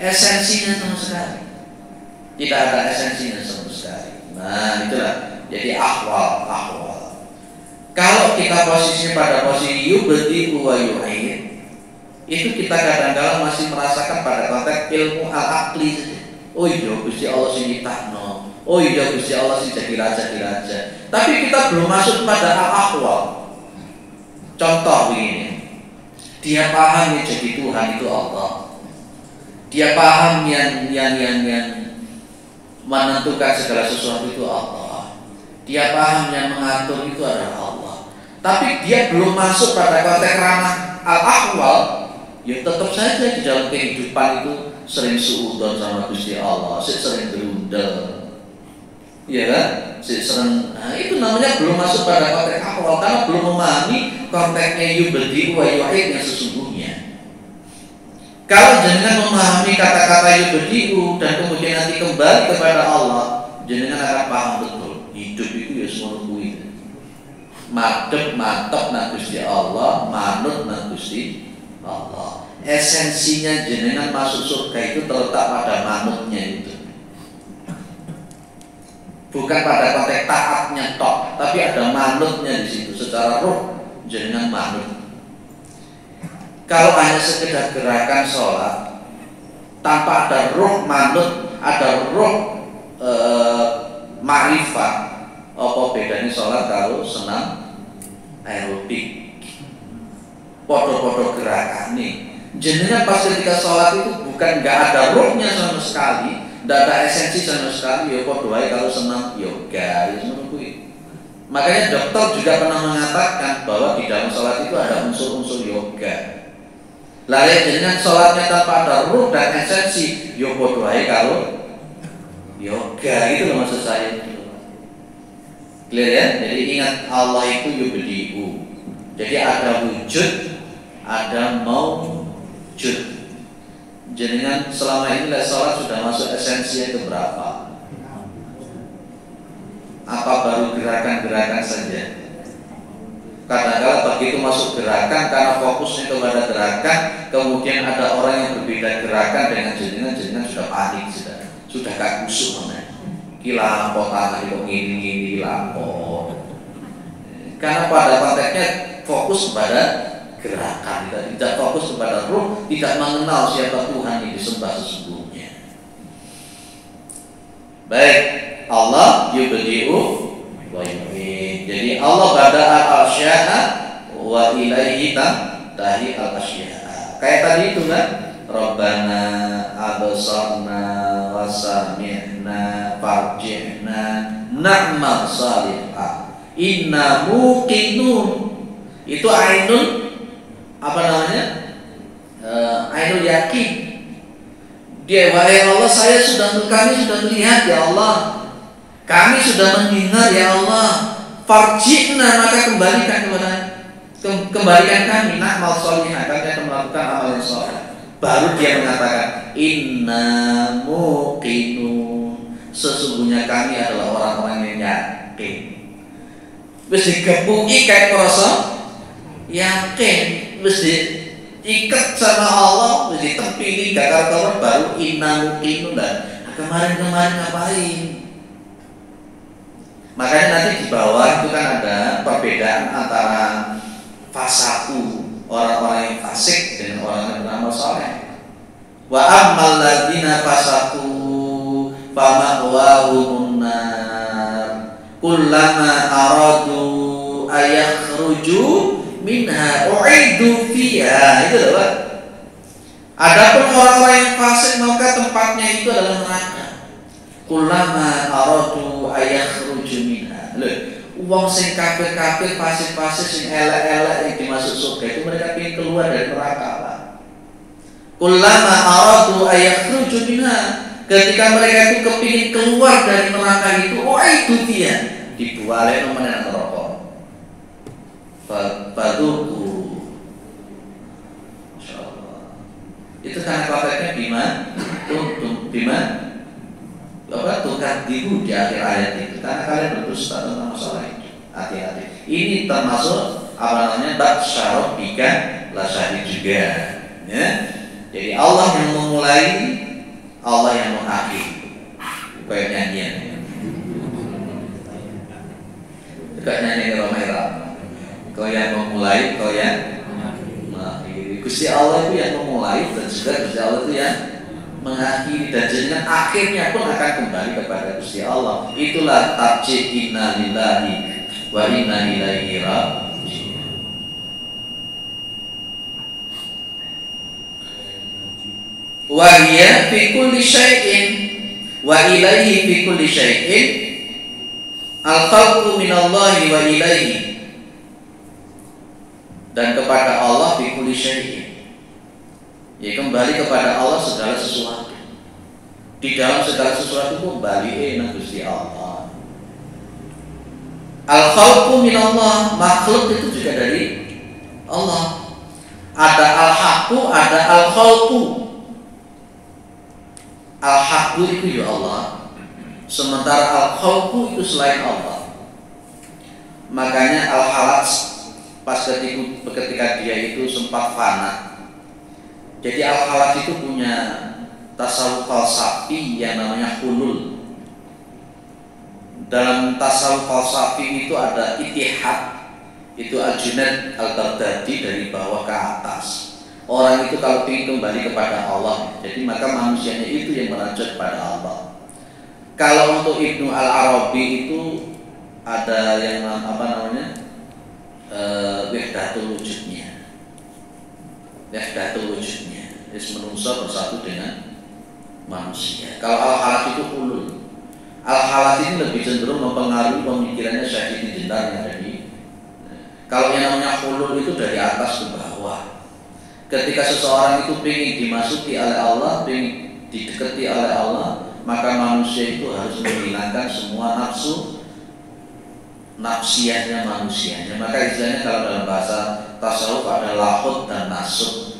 esensinya sama sekali. Tidak ada esensinya sama sekali. Nah itulah, jadi ahwal. Kalau kita posisinya pada posisi yubdi wa yu'id, itu kita kadang-kadang masih merasakan pada konteks ilmu al-akli saja. Oh iya Gusti Allah sing nyiptakno. Oh iya Gusti Allah sing jadi raja. Tapi kita belum masuk pada al-ahwal. Contoh begini. Dia paham yang jadi Tuhan itu Allah. Dia paham yang menentukan segala sesuatu itu Allah. Dia paham yang mengatur itu adalah Allah. Tapi dia belum masuk pada konteks ranah al-ahwal. Ya tetap saja di dalam kehidupan itu sering suudzon sama Gusti Allah, sering berundel, ya kan? Sering, nah itu namanya belum masuk pada konteks awal karena belum memahami konteksnya yubdi wa yu'id yang sesungguhnya. Kalau jenengan memahami kata-kata yubdi dan kemudian nanti kembali kepada Allah, jenengan akan paham betul hidup itu ya semua kuwi. Madhep mantep nang Gusti Allah, manut nang Gusti Allah. Esensinya jenengan masuk surga itu terletak pada manutnya itu, bukan pada konteks taatnya tok, tapi ada manutnya di situ. Secara roh jenengan manut. Kalau hanya sekedar gerakan sholat tanpa ada roh manut, ada roh ma'rifah, apa bedanya sholat kalau senam aerobik? Podo-podo gerakan nih. Jenengan pas ketika sholat itu bukan nggak ada rohnya sama sekali, nggak ada esensi sama sekali. Ya podo ae kalau senam yoga, ya semua itu. Makanya dokter juga pernah mengatakan bahwa di dalam sholat itu ada unsur-unsur yoga. Lalu jenengan sholatnya tanpa ada roh dan esensi, ya podo ae kalau yoga, itu loh maksud saya. Clear ya? Jadi ingat Allah itu yubdi'u. Jadi ada wujud, ada maujud. Jenengan selama ini sholat sudah masuk esensinya ke berapa? Apa baru gerakan-gerakan saja? Kadang-kadang begitu masuk gerakan karena fokusnya kepada gerakan, kemudian ada orang yang berbeda gerakan dengan jenengan sudah panik, sudah gak kusuk mana? Kila apa tangan kok gini lapor. Karena pada konteksnya fokus kepada gerakan, tidak fokus kepada ruh, tidak mengenal siapa Tuhan yang disembah sesungguhnya. Baik, Allah yubdi'u wa yu'id. Jadi Allah bada'a al-asya'a wa ilaihi tahi al-asya'a. Kayak tadi itu kan, Rabbana absarna wa sami'na farji'na na'mal salihah inna muqinun. Itu ainun apa namanya? Ainul yakin. Dia, wahai Allah, kami sudah melihat ya Allah, kami sudah mendengar ya Allah. Farji'na, maka kembalikan kami na'mal salihah, kami akan melakukan amal yang saleh. Baru dia mengatakan inna muqinun, sesungguhnya kami adalah orang-orang yang yakin. Wis digepuki kayak merasa yakin mesti ikat sama Allah, mesti tempili gakar kawan baru inamukinu dan kemarin ngapain? Makanya nanti di bawah itu kan ada perbedaan antara fasaku, orang-orang yang fasik dengan orang yang beramal soleh. Wa ammal ladzina fasaku fama'wahumun nar kullama aradu ayakhruju minha u'idu fiha. Itu loh Pak. Adapun orang-orang yang fasik maka tempatnya itu adalah neraka. Kullama aradu ayakhruju minha. Loh, wong sing kafir-kafir, fasik-fasik, sing elek-elek yang dimasuk surga itu mereka ingin keluar dari neraka, Pak. Kullama aradu ayakhruju minha. Ketika mereka itu kepingin keluar dari neraka itu, u'idu fiha, dibalik nomor neraka. Faduku, insyaallah. Itu karena prakteknya bima apa tukar dibu di akhir ayat itu karena kalian berdusta tentang masalah itu. Hati-hati. Ini termasuk apa namanya bab syarobika la syahid juga. Ya. Jadi Allah yang memulai, Allah yang mengakhiri. Kayak nyanyian. Kayak nyanyian Romero. Kau yang memulai, kau yang mengakhiri. Gusti Allah itu yang memulai dan juga Gusti Allah itu yang mengakhiri, dan jenengan akhirnya pun akan kembali kepada Gusti Allah. Itulah tafsir inna lillahi wa inna ilaihi raji'un. Wa hiya fi kulli syai'in wa ilaihi fi kulli syai'in al-khalqu minallahi wa ilaihi. Dan kepada Allah fi kulli syai'in, ya kembali kepada Allah segala sesuatu. Di dalam segala sesuatu kembali nang Gusti Allah. Al-khalqu minallah, makhluk itu juga dari Allah. Ada al-haqqu, ada al-khalqu. Al-haqqu itu ya Allah, sementara al-khalqu itu selain Allah. Makanya al-halaj pas ketika dia itu sempat fana. Jadi al-halaj itu punya tasawuf falsafi yang namanya hulul. Dalam tasawuf falsafi itu ada ittihad. Itu Al-Junaid Al-Baghdadi dari bawah ke atas. Orang itu kalau ingin kembali kepada Allah, jadi maka manusianya itu yang merujuk kepada Allah. Kalau untuk Ibnu Al-Arabi itu ada yang apa namanya? Wahdatul wujudnya. Wahdatul wujudnya. Jadi manusia bersatu dengan manusia. Kalau al-halaj itu hulul. Al-halaj ini lebih cenderung mempengaruhi pemikirannya Syaikhul Jindar yang tadi. Kalau yang namanya hulul itu dari atas ke bawah. Ketika seseorang itu ingin dimasuki oleh Allah, ingin didekati oleh Allah, maka manusia itu harus menghilangkan semua nafsiyahnya manusianya. Maka istilahnya kalau dalam bahasa tasawuf ada lahud dan nasub,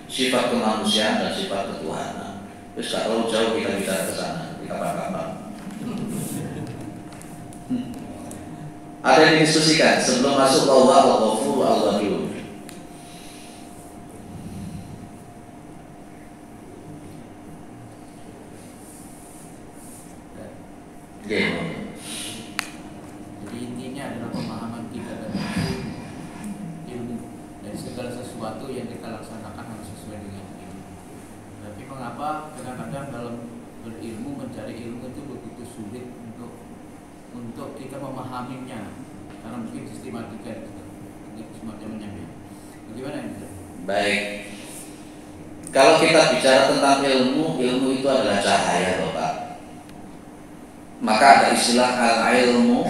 sifat kemanusiaan dan sifat ketuhanan. Terus gak terlalu jauh kita bicara ke sana di kapan-kapan. Ada yang didiskusikan sebelum masuk Allah al-Ghafur al-Wadud. Jadi intinya adalah pemahaman kita dan ilmu dari segala sesuatu yang kita laksanakan harus sesuai dengan ilmu. Tapi mengapa kadang-kadang dalam berilmu mencari ilmu itu begitu sulit untuk kita memahaminya, karena mungkin sistematika itu semacamnya. Bagaimana ini? Baik. Kalau kita bicara tentang ilmu itu adalah cahaya, Bapak. Maka ada istilah al-ilmu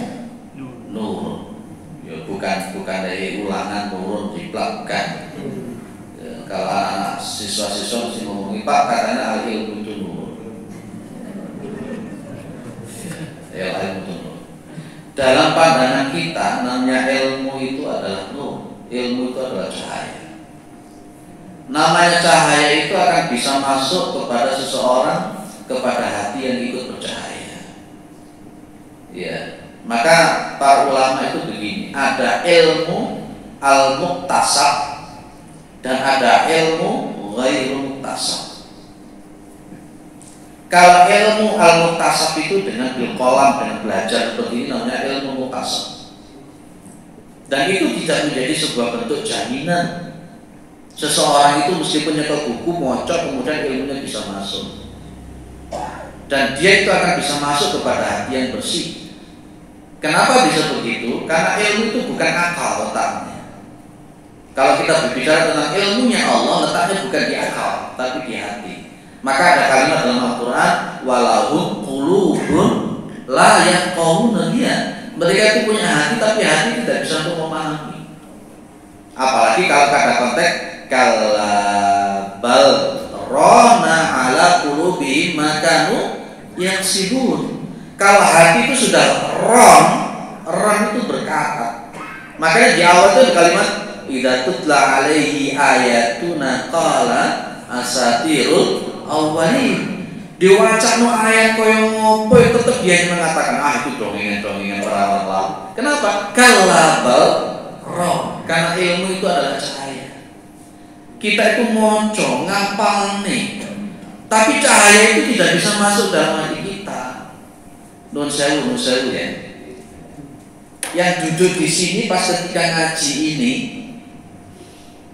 nur. Ya, bukan dari ulangan turun diplak, bukan. Ya, kalau anak siswa-siswa mesti ngomongin Pak katanya al-ilmu itu nur. Ya, ilmu itu nur. Dalam pandangan kita namanya ilmu itu adalah nur. Ilmu itu adalah cahaya. Namanya cahaya itu akan bisa masuk kepada seseorang, kepada hati yang ikut bercahaya. Ya, maka para ulama itu begini, ada ilmu al-muktasab, dan ada ilmu ghairu muktasab. Kalau ilmu al-muktasab itu dengan bil-qalam, dengan belajar seperti ini namanya ilmu muktasab. Dan itu tidak menjadi sebuah bentuk jaminan seseorang itu meskipun nyekel buku mocok kemudian ilmunya bisa masuk. Dan dia itu akan bisa masuk kepada hati yang bersih. Kenapa bisa begitu? Karena ilmu itu bukan akal letaknya. Kalau kita berbicara tentang ilmunya Allah, letaknya bukan di akal, tapi di hati. Maka ada kalimat dalam Al-Quran, walahum qulubun la yafqahuna biha. Mereka itu punya hati, tapi hati tidak bisa untuk memahami. Apalagi kalau kata konteks kalla bal rana ala qulubihim ma kanu yaksibun. Kalau hati itu sudah ron itu berkata. Makanya di awal itu kalimat idza tutla alaihi ayatuna qala asatirul awwalin. Diwacana ayat koyo ngopo tetep dia mengatakan itu dongeng-dongengan para lalu. Kenapa? Kalabal roh. Karena ilmu itu adalah cahaya. Kita itu moco, ngapal nih. Tapi cahaya itu tidak bisa masuk dalam hati kita. Nun sewu ya. Yang duduk di sini pas ketika ngaji ini,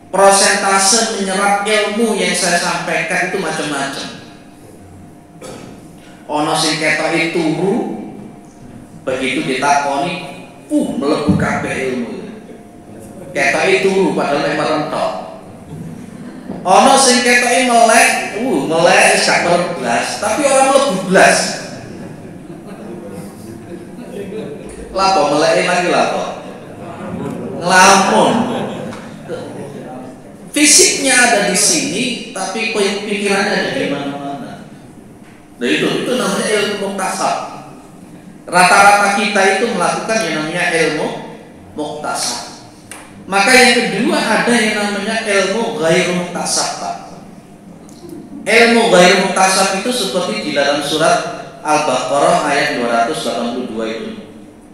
persentase menyerap ilmu yang saya sampaikan itu macam-macam. Ono sing ketoke turu, begitu ditakoni, mlebu kabeh ilmu. Ketoke turu padahal merentok. Ono sing ketoke melek, melek sak blas, tapi orang mlebu blas. Lapo meleke lagi lapo? Ngelamun. Fisiknya ada di sini, tapi pikirannya ada di mana-mana. Nah itu namanya ilmu muktasab. Rata-rata kita itu melakukan yang namanya ilmu muktasab. Maka yang kedua ada yang namanya ilmu ghairu muktasab. Ilmu ghairu muktasab itu seperti di dalam surat Al-Baqarah ayat 282 itu.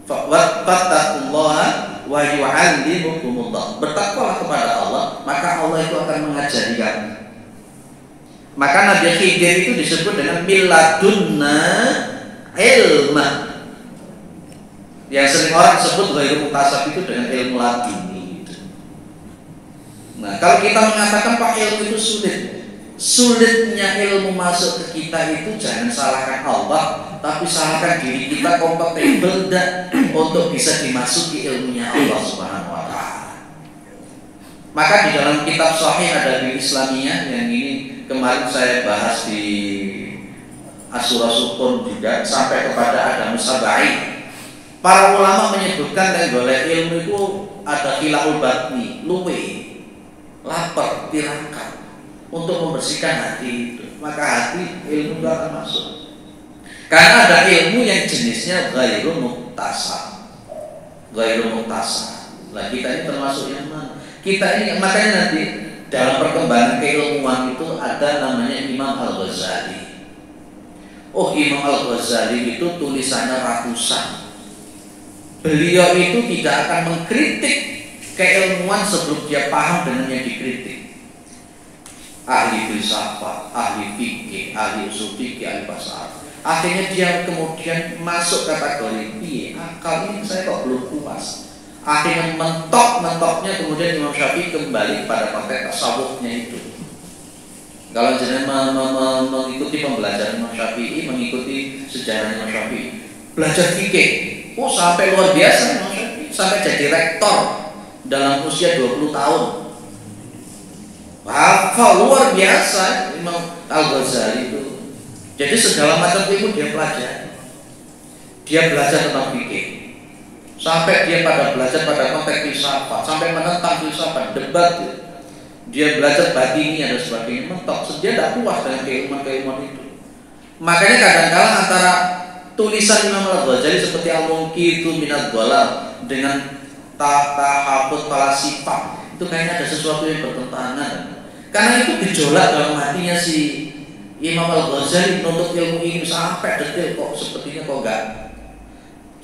Fattaqullaha wa yu'allimukumullah. Bertakwalah kepada Allah, maka Allah itu akan mengajari kamu. Maka Nabi Khidir itu disebut dengan miladunna ilma. Yang sering orang sebut ghairu muktasab itu dengan ilmu laduni. Nah, kalau kita mengatakan Pak ilmu itu sulitnya ilmu masuk ke kita itu jangan salahkan Allah, tapi salahkan diri kita kompatibel dan untuk bisa dimasuki ilmunya Allah Subhanahu wa taala. Maka di dalam kitab Sahih Adabil Islamiyah yang ini kemarin saya bahas di Asyura Sukun juga sampai kepada Adam Sabai. Para ulama menyebutkan dan golek ilmu itu ada khilaful batni, luwe, lapar, tirakat untuk membersihkan hati itu. Maka hati ilmu itu akan masuk. Karena ada ilmu yang jenisnya ghairu muktasab. Ghairu muktasab. Nah, kita ini termasuk yang mana? Kita ini makanya nanti dalam perkembangan keilmuan itu ada namanya Imam Al-Ghazali. Imam Al-Ghazali itu tulisannya ratusan. Beliau itu tidak akan mengkritik keilmuan sebelum dia paham dengan yang dikritik. Ahli filsafat, ahli fikih, ahli usul fikih, ahli bahasa. Akhirnya dia kemudian masuk kategori akal ini saya kok belum puas. Akhirnya mentoknya kemudian Imam Syafi'i kembali pada konteks tasawufnya itu. Kalau jenengan mengikuti pembelajaran Imam Syafi'i, mengikuti sejarah Imam Syafi'i, belajar fikih, sampai luar biasa Imam Syafi'i, sampai jadi rektor dalam usia 20 tahun. Hafal luar biasa Imam Al-Ghazali itu. Jadi segala macam ilmu dia pelajari. Dia belajar tentang fikih. Sampai dia belajar pada konteks filsafat, sampai menentang filsafat, debat. Dia belajar batini dan sebagainya, mentok. Dia tidak puas dengan keilmuan itu. Makanya kadang-kadang antara tulisan Imam Al-Ghazali seperti Al-Munqitu minadh Dhalal dengan Tahafut Falasifah, itu kayaknya ada sesuatu yang bertentangan. Karena itu gejolak dalam hatinya si Imam Al-Ghazali menuntut ilmu ini sampai detail kok sepertinya kok enggak.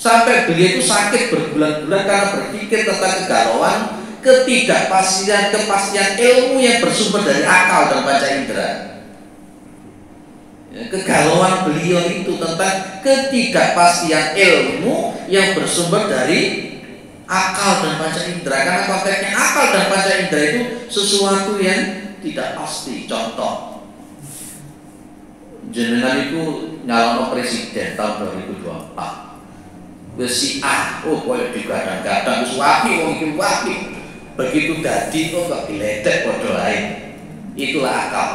Sampai beliau itu sakit berbulan-bulan karena berpikir tentang kegalauan kepastian ilmu yang bersumber dari akal dan panca indera. Kegalauan beliau itu tentang ketidakpastian ilmu yang bersumber dari akal dan panca indera. Karena konteksnya akal dan panca indera itu sesuatu yang tidak pasti. Contoh, jenengan itu nyalon presiden tahun 2024. Besi koyo digadang-gadang wis wapi. Begitu dadi kok diledek padha ae. Itulah akal.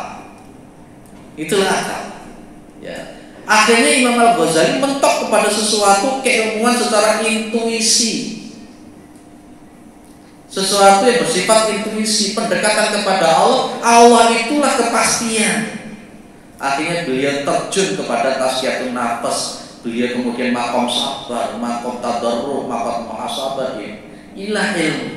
Ya. Akhirnya Imam Al-Ghazali mentok kepada sesuatu keilmuan secara intuisi. Sesuatu yang bersifat intuisi, pendekatan kepada Allah. Allah itulah kepastian. Akhirnya beliau terjun kepada tasyiatun nafas. Beliau kemudian makom sabar, makom tadarruh, makom muhasabah. Inilah ilmu.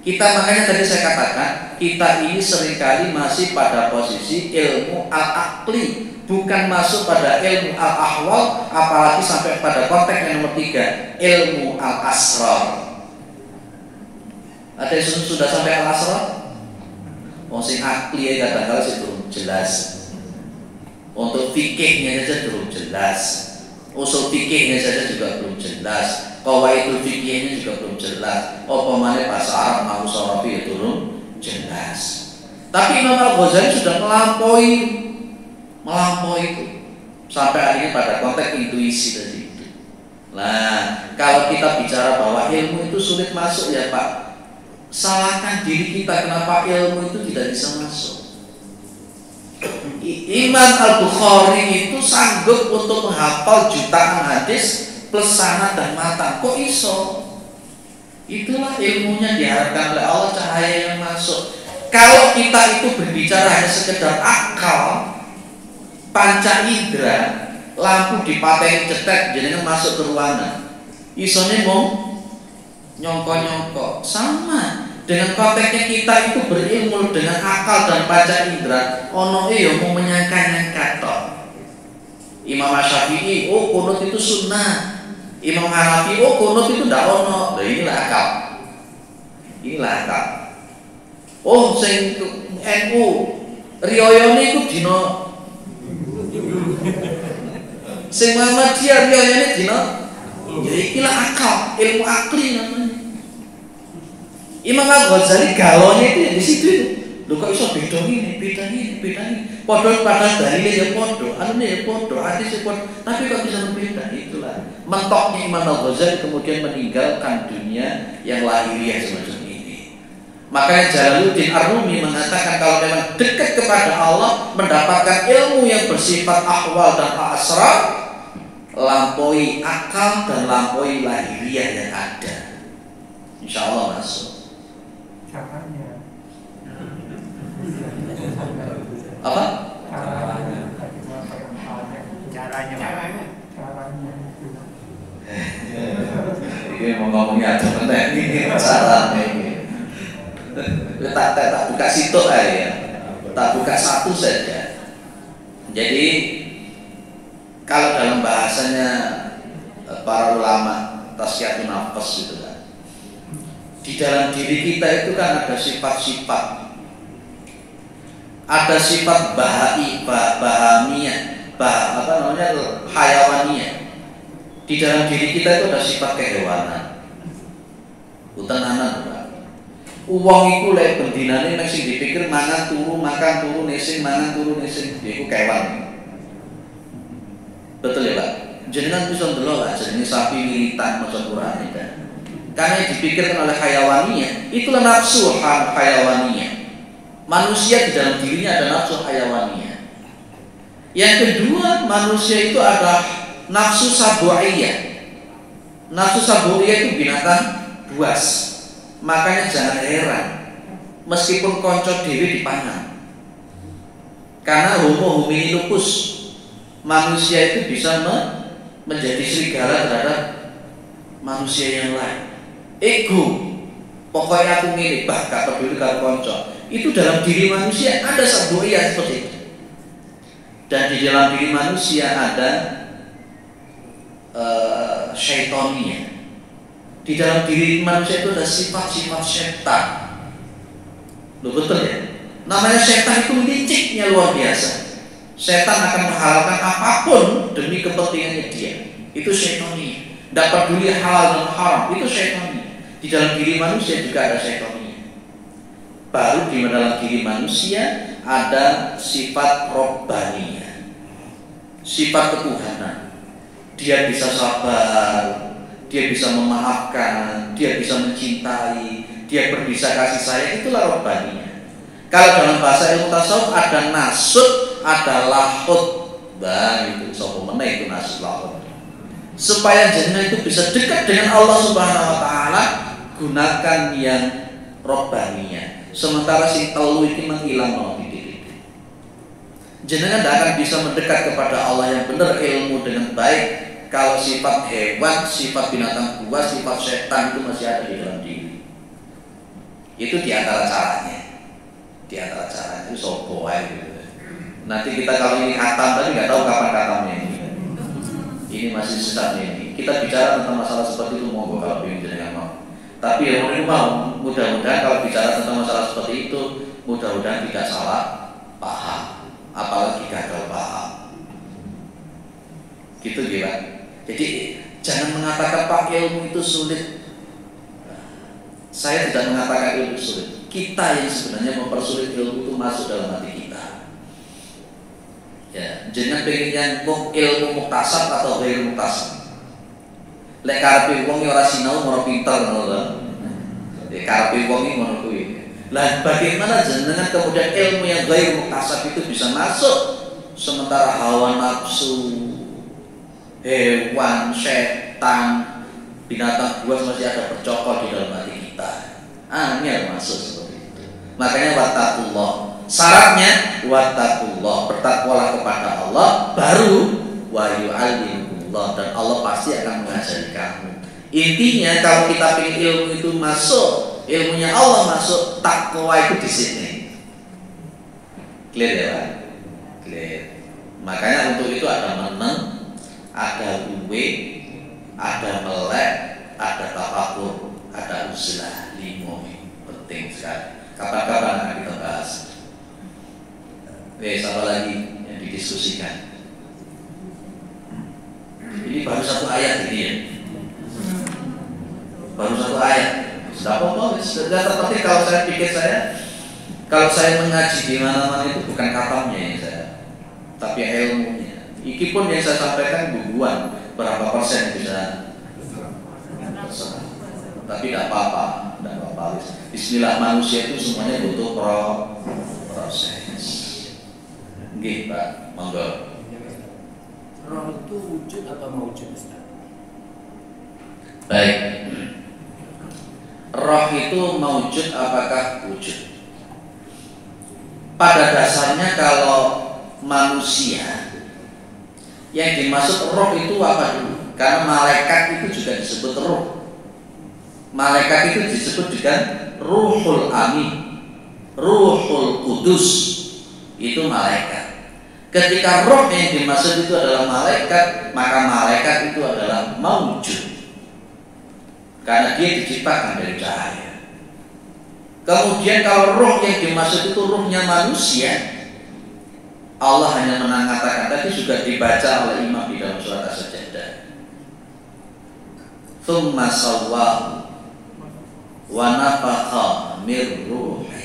Kita makanya tadi saya katakan, kita ini seringkali masih pada posisi ilmu al-aqli, bukan masuk pada ilmu al-ahwal, apalagi sampai pada konteks yang nomor 3, ilmu al-asrar. Ada yang sudah sampai al-asrar? Sing akli ya kadang-kadang sih belum jelas. Untuk fikihnya saja belum jelas, usul fikihnya saja juga belum jelas, qawaidul fikihnya juga belum jelas. Opamane bahasa Arab mau sarafi itu belum jelas. Tapi Imam Al-Ghazali sudah melampaui itu sampai akhirnya pada konteks intuisi tadi itu. Nah, kalau kita bicara bahwa ilmu itu sulit masuk ya Pak, salahkan diri kita kenapa ilmu itu tidak bisa masuk. Imam Al-Bukhari itu sanggup untuk menghafal jutaan hadis plus sanad dan matan. Kok iso? Itulah ilmunya diharapkan oleh Allah, cahaya yang masuk. Kalau kita itu berbicara hanya sekedar akal, panca indera, lampu dipateni cetek jadi masuk ke ruangan, isone mau nyongko-nyongko. Sama dengan konteksnya kita itu berilmu dengan akal dan panca indera. Ono mau menyangka-nyangka toh. Imam Syafi'i, kunut itu sunnah. Imam Hanafi, kunut itu ndak ono. Nah, inilah akal. Sing NU riyoyone iku dina. Sing Muhammadiyah riyoyone dina. Ya ikilah akal, ilmu akli namanya. Imam Al-Ghazali galonnya itu di situ. Lho kok iso beda ini. Padahal dalile ya padha, anune ya padha, hadis ya padha, tapi kok bisa berbeda? Itulah mentoknya Imam Al-Ghazali kemudian meninggalkan dunia yang lahiriah semacam ini. Makanya Jalaluddin Ar-Rumi mengatakan kalau memang dekat kepada Allah, mendapatkan ilmu yang bersifat ahwal dan asrar, lampaui akal dan lampaui lahiriah yang ada. Insya Allah masuk. Caranya Apa? Ini mau ngomongnya ada benar ini caranya ini. Tak buka situ aja, tak buka satu saja. Jadi kalau dalam bahasanya para ulama tasyiatun nafas gitu kan, di dalam diri kita itu kan ada sifat-sifat. Ada sifat bahamiyah, hayawaniyah. Di dalam diri kita itu ada sifat kehewanan. Utanan Pak. Uang iku lek bendinane nek sing dipikir mangan turu nesing iku kewan. Betul ya Pak? Jenengan bisa ndelok lah jenenge sapi wiritan maca Quran kan. Karena yang dipikirkan oleh hayawaniyah itulah nafsu hayawaniyah. Manusia di dalam dirinya ada nafsu hayawaniyah. Yang kedua, manusia itu ada nafsu sabu'iyah. Nafsu sabu'iyah itu binatang buas. Makanya jangan heran meskipun konco dewi dipangan. Karena homo homini lupus, manusia itu bisa menjadi serigala terhadap manusia yang lain. Ego, pokoknya aku ngene, bah gak peduli karo konco. Itu dalam diri manusia ada sabu'iyah seperti itu. Dan di dalam diri manusia ada syaitoninya. Di dalam diri manusia itu ada sifat-sifat setan. Loh, betul ya? Namanya setan itu liciknya luar biasa. Setan akan menghalalkan apapun demi kepentingannya dia. Itu setannya. Tidak peduli halal dan haram, itu setannya. Di dalam diri manusia juga ada setannya. Baru di dalam diri manusia ada sifat robbaniyah, sifat ketuhanan. Dia bisa sabar, dia bisa memaafkan, dia bisa mencintai, dia berbisa kasih sayang. Itulah robbaniyah. Kalau dalam bahasa ilmu tasawuf ada nasut, ada lahut. Bah, itu sopo meneh itu nasut lahut. Supaya jenengan itu bisa dekat dengan Allah Subhanahu wa taala, gunakan yang robbaniyah. Sementara si telu iki menghilang mau titik. Jenengan tidak akan bisa mendekat kepada Allah yang benar ilmu dengan baik kalau sifat hewan, sifat binatang buas, sifat setan itu masih ada di dalam diri. Itu di antara caranya. Di antara caranya itu sopo gitu. Nanti kita kalau ini khatam tapi nggak tahu kapan khatamnya ini. Ini masih sesatnya ini. Kita bicara tentang masalah seperti itu monggo kalau ingin jenengan mau. Tapi yang mau mudah-mudahan kalau bicara tentang masalah seperti itu mudah-mudahan tidak salah paham, apalagi gagal paham. Gitu ya. Jadi jangan mengatakan Pak ilmu itu sulit. Saya tidak mengatakan ilmu sulit. Kita yang sebenarnya mempersulit ilmu itu masuk dalam hati kita. Ya, jangan pengen yang ilmu muktasab atau ilmu muktasab. Lek karepe wong ora sinau ora pinter ngono lho. Lek karepe wong iki ngono kuwi. Lah bagaimana jenengan kemudian ilmu yang ghair muktasab itu bisa masuk sementara hawa nafsu, hewan, setan, binatang buas masih ada bercokol di dalam hati kita. Angel masuk seperti itu. Makanya wattaqullah. Syaratnya wattaqullah, bertakwalah kepada Allah, baru wa yu'allimukumullah, dan Allah pasti akan mengajari kamu. Intinya kalau kita ingin ilmu itu masuk, ilmunya Allah masuk, takwa itu di sini. Clear ya Pak? Clear. Makanya untuk itu ada meneng, ada uwe, ada melek, ada tafakur, ada uzlah, 5 penting sekali. Kapan-kapan akan kita bahas. Siapa lagi yang didiskusikan? Ini baru satu ayat ini ya. Baru satu ayat. Sudah apa-apa. Sudah seperti kalau saya pikir kalau saya mengaji di mana-mana itu bukan katamnya yang saya, tapi ilmunya. Iki pun yang saya sampaikan bubuan berapa persen bisa. Tapi tidak apa-apa, tidak apa-apa. Bismillah, manusia itu semuanya butuh proses. Nggih, Pak, monggo. Roh itu wujud atau maujud, Ustaz? Baik. Roh itu maujud apakah wujud? Pada dasarnya kalau manusia yang dimaksud roh itu apa dulu? Karena malaikat itu juga disebut roh. Malaikat itu disebut dengan ruhul amin, ruhul kudus, itu malaikat. Ketika roh yang dimaksud itu adalah malaikat, maka malaikat itu adalah maujud, karena dia diciptakan dari cahaya. Kemudian kalau roh yang dimaksud itu ruhnya manusia, Allah hanya mengatakan, tadi juga dibaca oleh imam di dalam surat As-Sajdah, tsumma sawwahu wa nafakha min ruhi.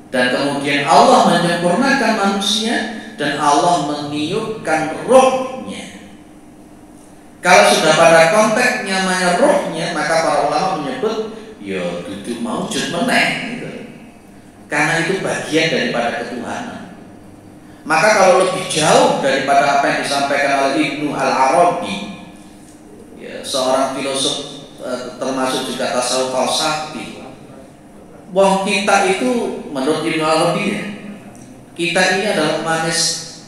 Dan kemudian Allah menyempurnakan manusia dan Allah meniupkan rohnya. Kalau sudah pada konteks namanya rohnya, maka para ulama menyebut ya duduk maujud meneh gitu. Karena itu bagian daripada ketuhanan. Maka kalau lebih jauh daripada apa yang disampaikan oleh Ibnu Al-Arabi, ya, seorang filosof termasuk juga tasawuf falsafi. Wong kita itu menurut Ibnu Arabi ya, kita ini adalah manifestasi.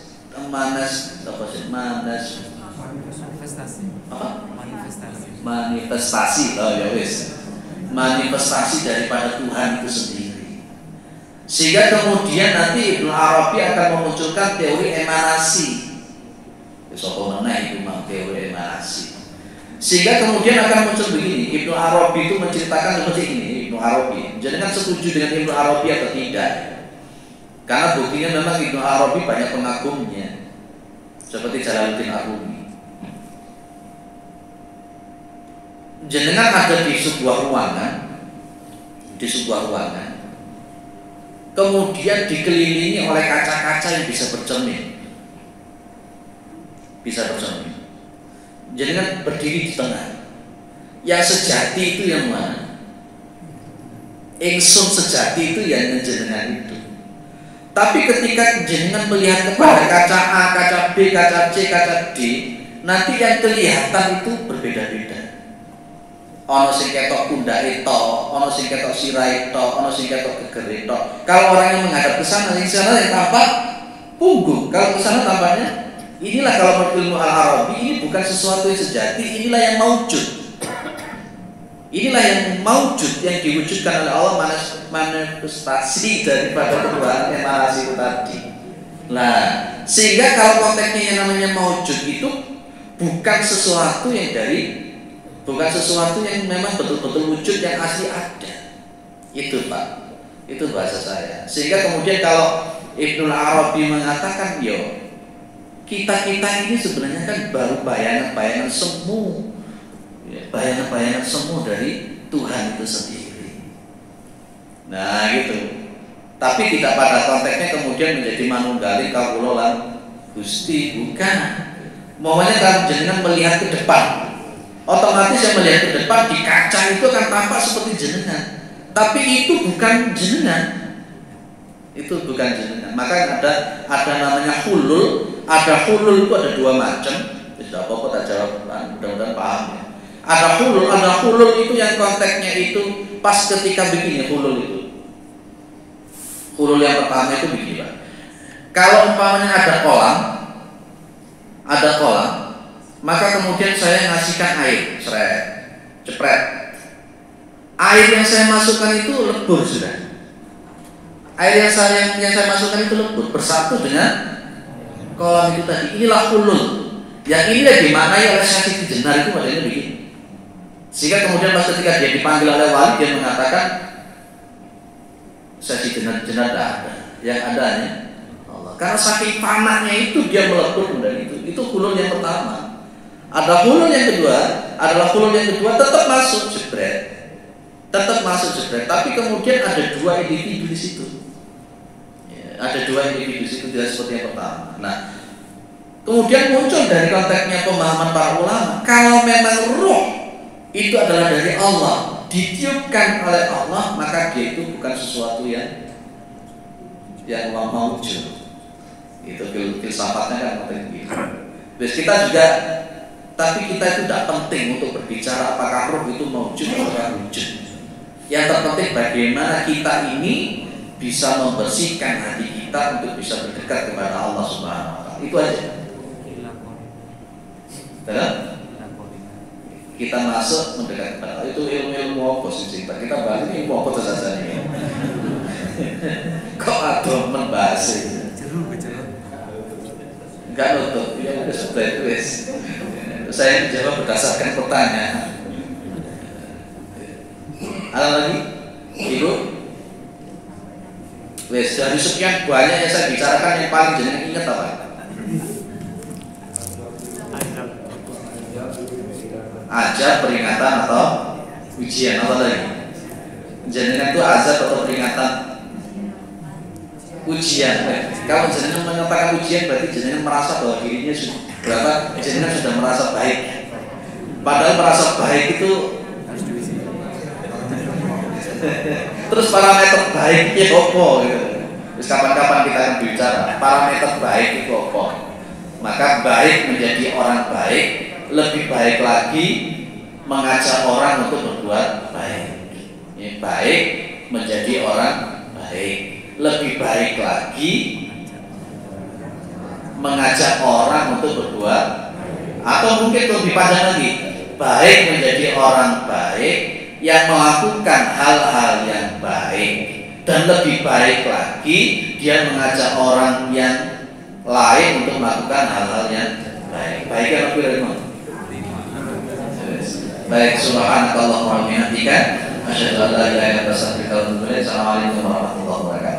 Oh ya wis. Manifestasi daripada Tuhan itu sendiri. Sehingga kemudian nanti Ibnu Arabi akan memunculkan teori emanasi. Sopo meneh itu mang teori emanasi. Sehingga kemudian akan muncul begini, Ibnu Arabi itu menceritakan seperti ini. Ibnu Arabi, jangan setuju dengan Ibnu Arabi atau tidak? Karena buktinya memang Ibnu Arabi banyak pengagumnya, seperti Jalaluddin Ar-Rumi. Jenengan ada di sebuah ruangan, kemudian dikelilingi oleh kaca-kaca yang bisa bercermin. Jenengan berdiri di tengah. Yang sejati itu yang mana? Ingsun sejati itu yang jenengan itu. Tapi ketika jenengan melihat kepada kaca A, kaca B, kaca C, kaca D, nanti yang kelihatan itu berbeda-beda. Ono sing ketok pundake tok, ono sing ketok sirahe tok, ono sing ketok gegere tok. Kalau orang yang menghadap ke sana, yang sana yang tampak punggung. Kalau ke sana tampaknya, inilah kalau menurut ilmu Al-Arabi, ini bukan sesuatu yang sejati, inilah yang maujud. Inilah yang maujud, yang diwujudkan oleh Allah, manifestasi daripada Tuhan yang maha itu tadi. Nah, sehingga kalau konteksnya yang namanya maujud itu bukan sesuatu yang memang betul-betul wujud yang asli ada. Itu Pak, itu bahasa saya. Sehingga kemudian kalau Ibnu Arabi mengatakan, kita ini sebenarnya kan baru bayangan-bayangan semu, bayangan-bayangan semu dari Tuhan itu sendiri. Nah gitu. Tapi tidak pada konteksnya kemudian menjadi manunggali kawula lan Gusti, bukan. Maunya kalau jenengan melihat ke depan, otomatis yang melihat ke depan di kaca itu akan tampak seperti jenengan. Tapi itu bukan jenengan. Itu bukan jenengan. Maka ada namanya hulul. Ada hulul itu ada dua macam. Tidak apa-apa tak jawab, mudah-mudahan paham ya. Ada hulul itu yang konteksnya itu pas ketika begini hulul itu. Hulul yang pertama itu begini Pak. Kalau umpamanya ada kolam, maka kemudian saya ngasihkan air, cepret. Air yang saya masukkan itu lebur sudah. Air yang saya masukkan itu lebur bersatu dengan kolam itu tadi. Inilah hulul. Yang inilah dimaknai oleh Syekh Jenar itu modelnya begini. Sehingga kemudian pas ketika dia dipanggil oleh wali, dia mengatakan Syekh Jenar tidak ada. Yang adanya Allah. Karena saking panahnya itu dia melebur dari itu. Itu hulul yang pertama. Ada hulul yang kedua, tetap masuk jebret. Tapi kemudian ada dua individu di situ. Ada dua individu di situ, tidak seperti yang pertama. Nah, kemudian muncul dari konteksnya pemahaman para ulama, kalau memang roh itu adalah dari Allah, ditiupkan oleh Allah, maka dia itu bukan sesuatu yang maujud. Itu filsafatnya kan penting. Terus kita juga, tapi kita itu tidak penting untuk berbicara apakah roh itu maujud atau wujud. Yang terpenting bagaimana kita ini bisa membersihkan hati kita untuk bisa berdekat kepada Allah Subhanahu wa Ta'ala. Itu aja. Kita masuk mendekat kepada Allah. Itu ilmu apa sih? Kita bahas ini ilmu apa saja nih? Kok ada membahas itu? Enggak nutup. Ya sudah itu wes. Saya menjawab berdasarkan pertanyaan. Ada lagi? Ibu? Wes, dari sekian banyak yang saya bicarakan, yang paling jenengan ingat apa? Azab, peringatan atau ujian, apa lagi? Jenengan itu azab atau peringatan? Ujian. Kalau jenengan mengatakan ujian, berarti jenengan merasa bahwa dirinya sudah jenengan sudah merasa baik. Padahal merasa baik itu terus parameter baiknya apa gitu. Terus kapan-kapan kita akan bicara parameter baik itu apa. Maka baik menjadi orang baik, lebih baik lagi mengajak orang untuk berbuat baik. Ya, baik menjadi orang baik, lebih baik lagi mengajak orang untuk berbuat, atau mungkin lebih panjang lagi, baik menjadi orang baik yang melakukan hal-hal yang baik, dan lebih baik lagi dia mengajak orang yang lain untuk melakukan hal-hal yang baik. Baik apa lebih Baik, subhanakallahumma wa bihamdika asyhadu an la ilaha illa anta astaghfiruka wa atubu ilaik. Assalamualaikum warahmatullahi wabarakatuh.